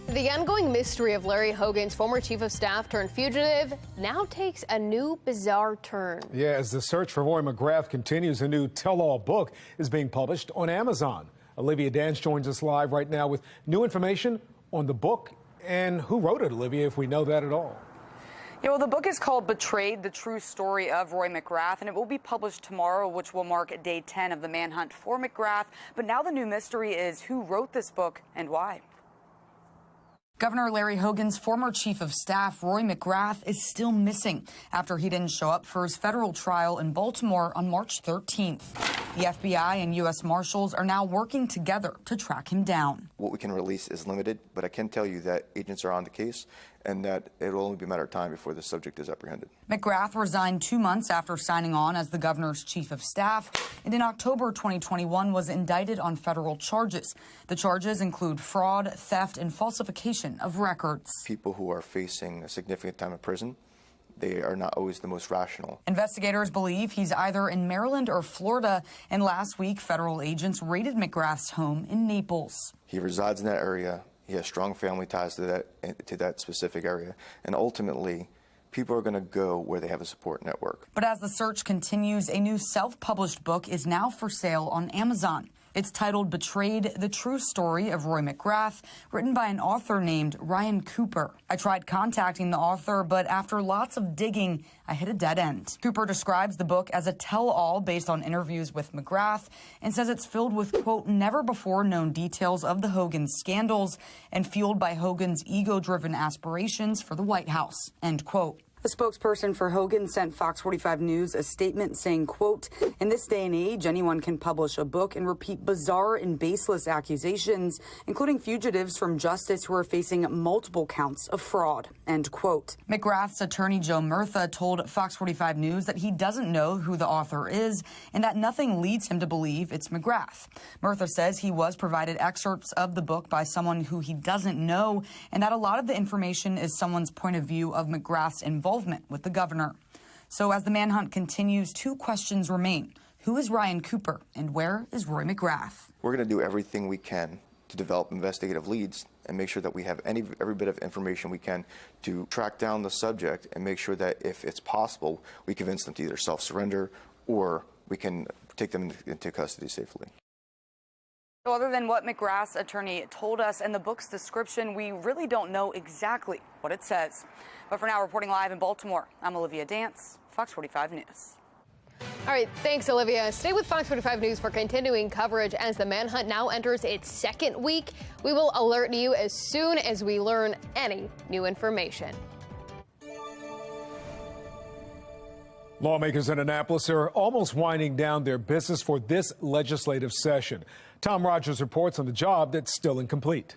The ongoing mystery of Larry Hogan's former chief of staff turned fugitive now takes a new bizarre turn. Yeah, as the search for Roy McGrath continues, a new tell-all book is being published on Amazon. Olivia Dance joins us live right now with new information on the book And who wrote it, Olivia, if we know that at all? Yeah, well, the book is called Betrayed, the True Story of Roy McGrath, and it will be published tomorrow, which will mark day 10 of the manhunt for McGrath. But now the new mystery is who wrote this book and why. Governor Larry Hogan's former chief of staff, Roy McGrath, is still missing after he didn't show up for his federal trial in Baltimore on March 13th. The FBI and U.S. Marshals are now working together to track him down. What we can release is limited, but I can tell you that agents are on the case and that it will only be a matter of time before the subject is apprehended. McGrath resigned 2 months after signing on as the governor's chief of staff, and in October 2021 was indicted on federal charges. The charges include fraud, theft, and falsification of records. People who are facing a significant time in prison, they are not always the most rational. Investigators believe he's either in Maryland or Florida, and last week federal agents raided McGrath's home in Naples. He resides in that area. He has strong family ties to that specific area, and ultimately, people are going to go where they have a support network. But as the search continues, a new self-published book is now for sale on Amazon. It's titled Betrayed, the True Story of Roy McGrath, written by an author named Ryan Cooper. I tried contacting the author, but after lots of digging, I hit a dead end. Cooper describes the book as a tell-all based on interviews with McGrath and says it's filled with, quote, never-before-known details of the Hogan scandals and fueled by Hogan's ego-driven aspirations for the White House, end quote. A spokesperson for Hogan sent Fox 45 News a statement saying, quote, in this day and age, anyone can publish a book and repeat bizarre and baseless accusations, including fugitives from justice who are facing multiple counts of fraud, end quote. McGrath's attorney, Joe Murtha, told Fox 45 News that he doesn't know who the author is and that nothing leads him to believe it's McGrath. Murtha says he was provided excerpts of the book by someone who he doesn't know and that a lot of the information is someone's point of view of McGrath's involvement with the governor. So as the manhunt continues, 2 questions remain. Who is Ryan Cooper and where is Roy McGrath? We're going to do everything we can to develop investigative leads and make sure that we have every bit of information we can to track down the subject and make sure that if it's possible, we convince them to either self-surrender or we can take them into custody safely. So other than what McGrath's attorney told us in the book's description, we really don't know exactly what it says. But for now, reporting live in Baltimore, I'm Olivia Dance, Fox 45 News. All right, thanks, Olivia. Stay with Fox 45 News for continuing coverage as the manhunt now enters its 2nd week. We will alert you as soon as we learn any new information. Lawmakers in Annapolis are almost winding down their business for this legislative session. Tom Rogers reports on the job that's still incomplete.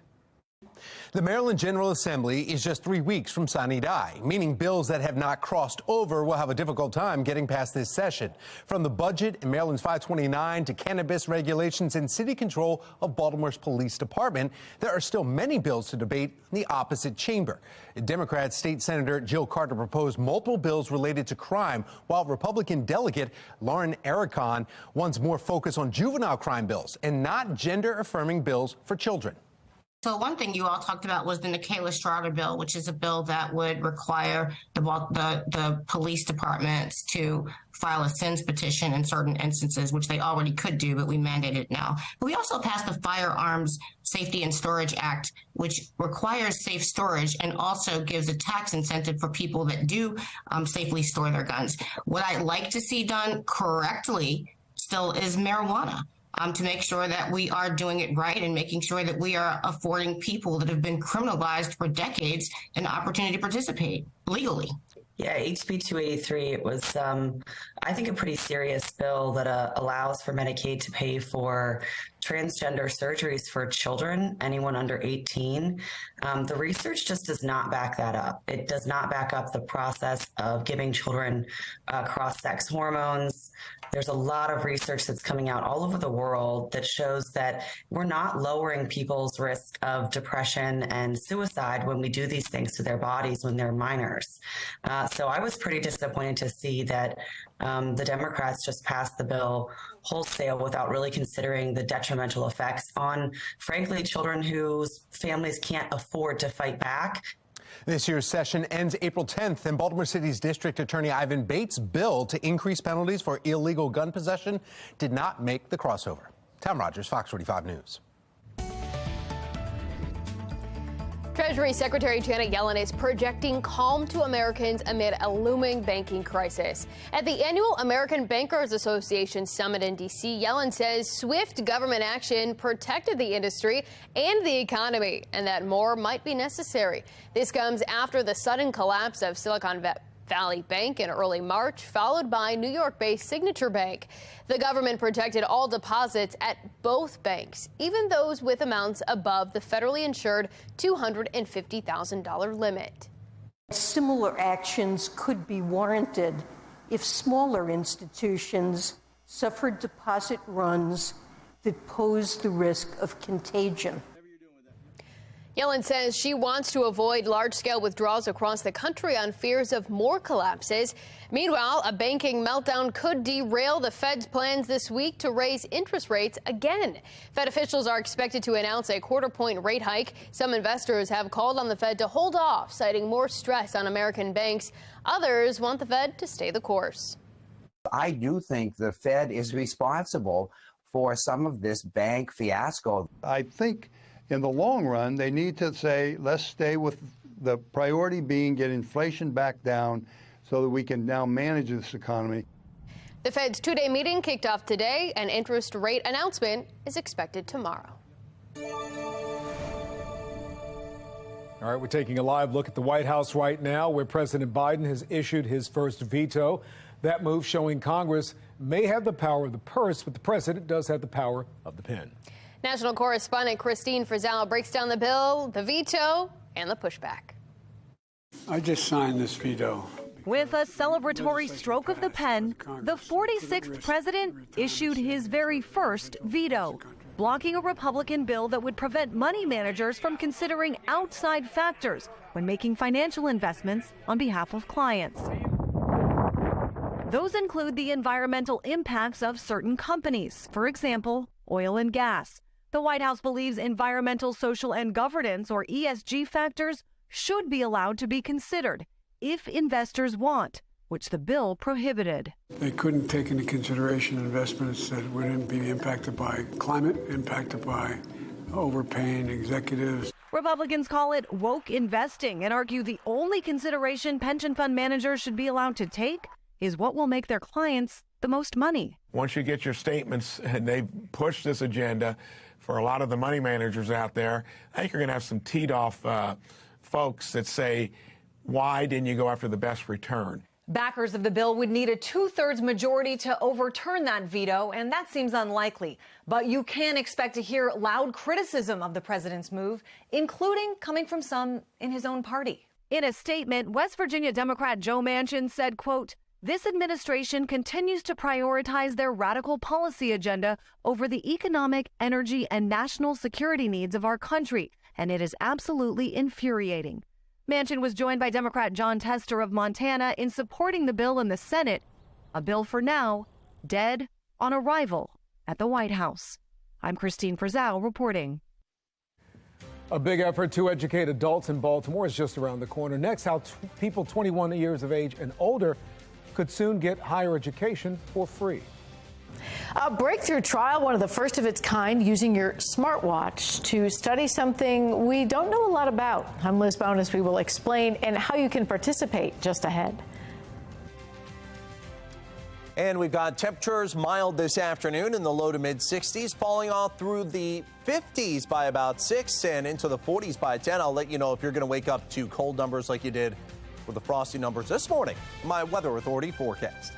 The Maryland General Assembly is just 3 weeks from sine die, meaning bills that have not crossed over will have a difficult time getting past this session. From the budget and Maryland's 529 to cannabis regulations and city control of Baltimore's police department, there are still many bills to debate in the opposite chamber. Democrat State Senator Jill Carter proposed multiple bills related to crime, while Republican delegate Lauren Aricon wants more focus on juvenile crime bills and not gender-affirming bills for children. So one thing you all talked about was the Nicaila Strada bill, which is a bill that would require the police departments to file a sins petition in certain instances, which they already could do, but we mandate it now. But we also passed the Firearms Safety and Storage Act, which requires safe storage and also gives a tax incentive for people that do safely store their guns. What I'd like to see done correctly still is marijuana. To make sure that we are doing it right and making sure that we are affording people that have been criminalized for decades an opportunity to participate legally. Yeah, HB 283 was, I think, a pretty serious bill that allows for Medicaid to pay for transgender surgeries for children, anyone under 18. The research just does not back that up. It does not back up the process of giving children cross-sex hormones. There's a lot of research that's coming out all over the world that shows that we're not lowering people's risk of depression and suicide when we do these things to their bodies when they're minors. So I was pretty disappointed to see that the Democrats just passed the bill wholesale without really considering the detrimental effects on, frankly, children whose families can't afford to fight back. This year's session ends April 10th, and Baltimore City's District Attorney Ivan Bates' bill to increase penalties for illegal gun possession did not make the crossover. Tom Rogers, Fox 45 News. Treasury Secretary Janet Yellen is projecting calm to Americans amid a looming banking crisis. At the annual American Bankers Association summit in D.C., Yellen says swift government action protected the industry and the economy, and that more might be necessary. This comes after the sudden collapse of Silicon Valley Bank in early March, followed by New York-based Signature Bank. The government protected all deposits at both banks, even those with amounts above the federally insured $250,000 limit. Similar actions could be warranted if smaller institutions suffered deposit runs that pose the risk of contagion. Yellen says she wants to avoid large-scale withdrawals across the country on fears of more collapses. Meanwhile, a banking meltdown could derail the Fed's plans this week to raise interest rates again. Fed officials are expected to announce a quarter-point rate hike. Some investors have called on the Fed to hold off, citing more stress on American banks. Others want the Fed to stay the course. I do think the Fed is responsible for some of this bank fiasco. I think in the long run, they need to say, let's stay with the priority being get inflation back down so that we can now manage this economy. The Fed's two-day meeting kicked off today. An interest rate announcement is expected tomorrow. All right, we're taking a live look at the White House right now, where President Biden has issued his first veto. That move showing Congress may have the power of the purse, but the president does have the power of the pen. National correspondent Christine Frizzell breaks down the bill, the veto, and the pushback. I just signed this veto. With a celebratory stroke of the pen, the 46th president issued his very first veto, blocking a Republican bill that would prevent money managers from considering outside factors when making financial investments on behalf of clients. Those include the environmental impacts of certain companies, for example, oil and gas. The White House believes environmental, social, and governance, or ESG factors, should be allowed to be considered if investors want, which the bill prohibited. They couldn't take into consideration investments that wouldn't be impacted by climate, impacted by overpaying executives. Republicans call it woke investing and argue the only consideration pension fund managers should be allowed to take is what will make their clients the most money. Once you get your statements and they push this agenda for a lot of the money managers out there, I think you're going to have some teed off folks that say, why didn't you go after the best return? Backers of the bill would need a two-thirds majority to overturn that veto, and that seems unlikely. But you can expect to hear loud criticism of the president's move, including coming from some in his own party. In a statement, West Virginia Democrat Joe Manchin said, quote, "This administration continues to prioritize their radical policy agenda over the economic, energy, and national security needs of our country, and it is absolutely infuriating." Manchin was joined by Democrat John Tester of Montana in supporting the bill in the Senate, a bill for now dead on arrival at the White House. I'm Christine Frizzell reporting. A big effort to educate adults in Baltimore is just around the corner. Next, how people 21 years of age and older could soon get higher education for free. A breakthrough trial, one of the first of its kind, using your smartwatch to study something we don't know a lot about. I'm Liz Bonus. We will explain and how you can participate just ahead. And we've got temperatures mild this afternoon in the low to mid 60s, falling off through the 50s by about 6 and into the 40s by 10. I'll let you know if you're going to wake up to cold numbers like you did with the frosty numbers this morning. My Weather Authority forecast.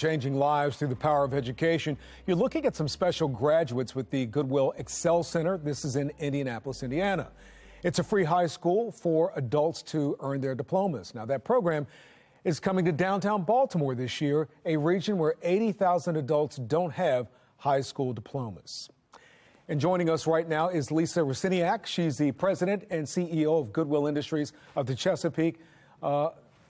changing lives through the power of education. You're looking at some special graduates with the Goodwill Excel Center. This is in Indianapolis, Indiana. It's a free high school for adults to earn their diplomas. Now, that program is coming to downtown Baltimore this year, a region where 80,000 adults don't have high school diplomas. And joining us right now is Lisa Raciniak. She's the president and CEO of Goodwill Industries of the Chesapeake.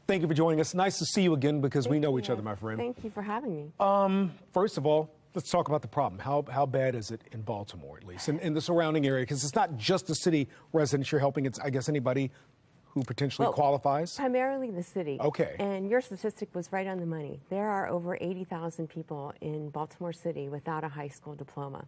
Thank you for joining us. Nice to see you again because we know each other, my friend. Thank you for having me. First of all, let's talk about the problem. How bad is it in Baltimore, at least, in the surrounding area? Because it's not just the city residents you're helping. It's, I guess, anybody who potentially qualifies? Primarily the city. Okay. And your statistic was right on the money. There are over 80,000 people in Baltimore City without a high school diploma.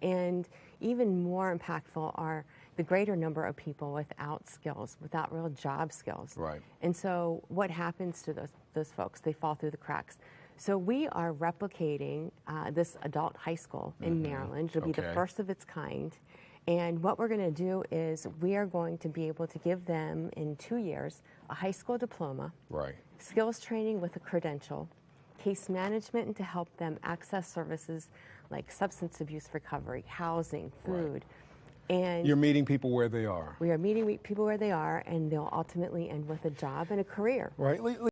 And even more impactful are the greater number of people without skills, without real job skills. Right. And so what happens to those folks? They fall through the cracks. So we are replicating this adult high school in Maryland. It'll be the first of its kind. And what we're going to do is we are going to be able to give them in 2 years a high school diploma, right, skills training with a credential, case management, and to help them access services like substance abuse recovery, housing, food. Right. And you're meeting people where they are. We are meeting people where they are, and they'll ultimately end with a job and a career. Right.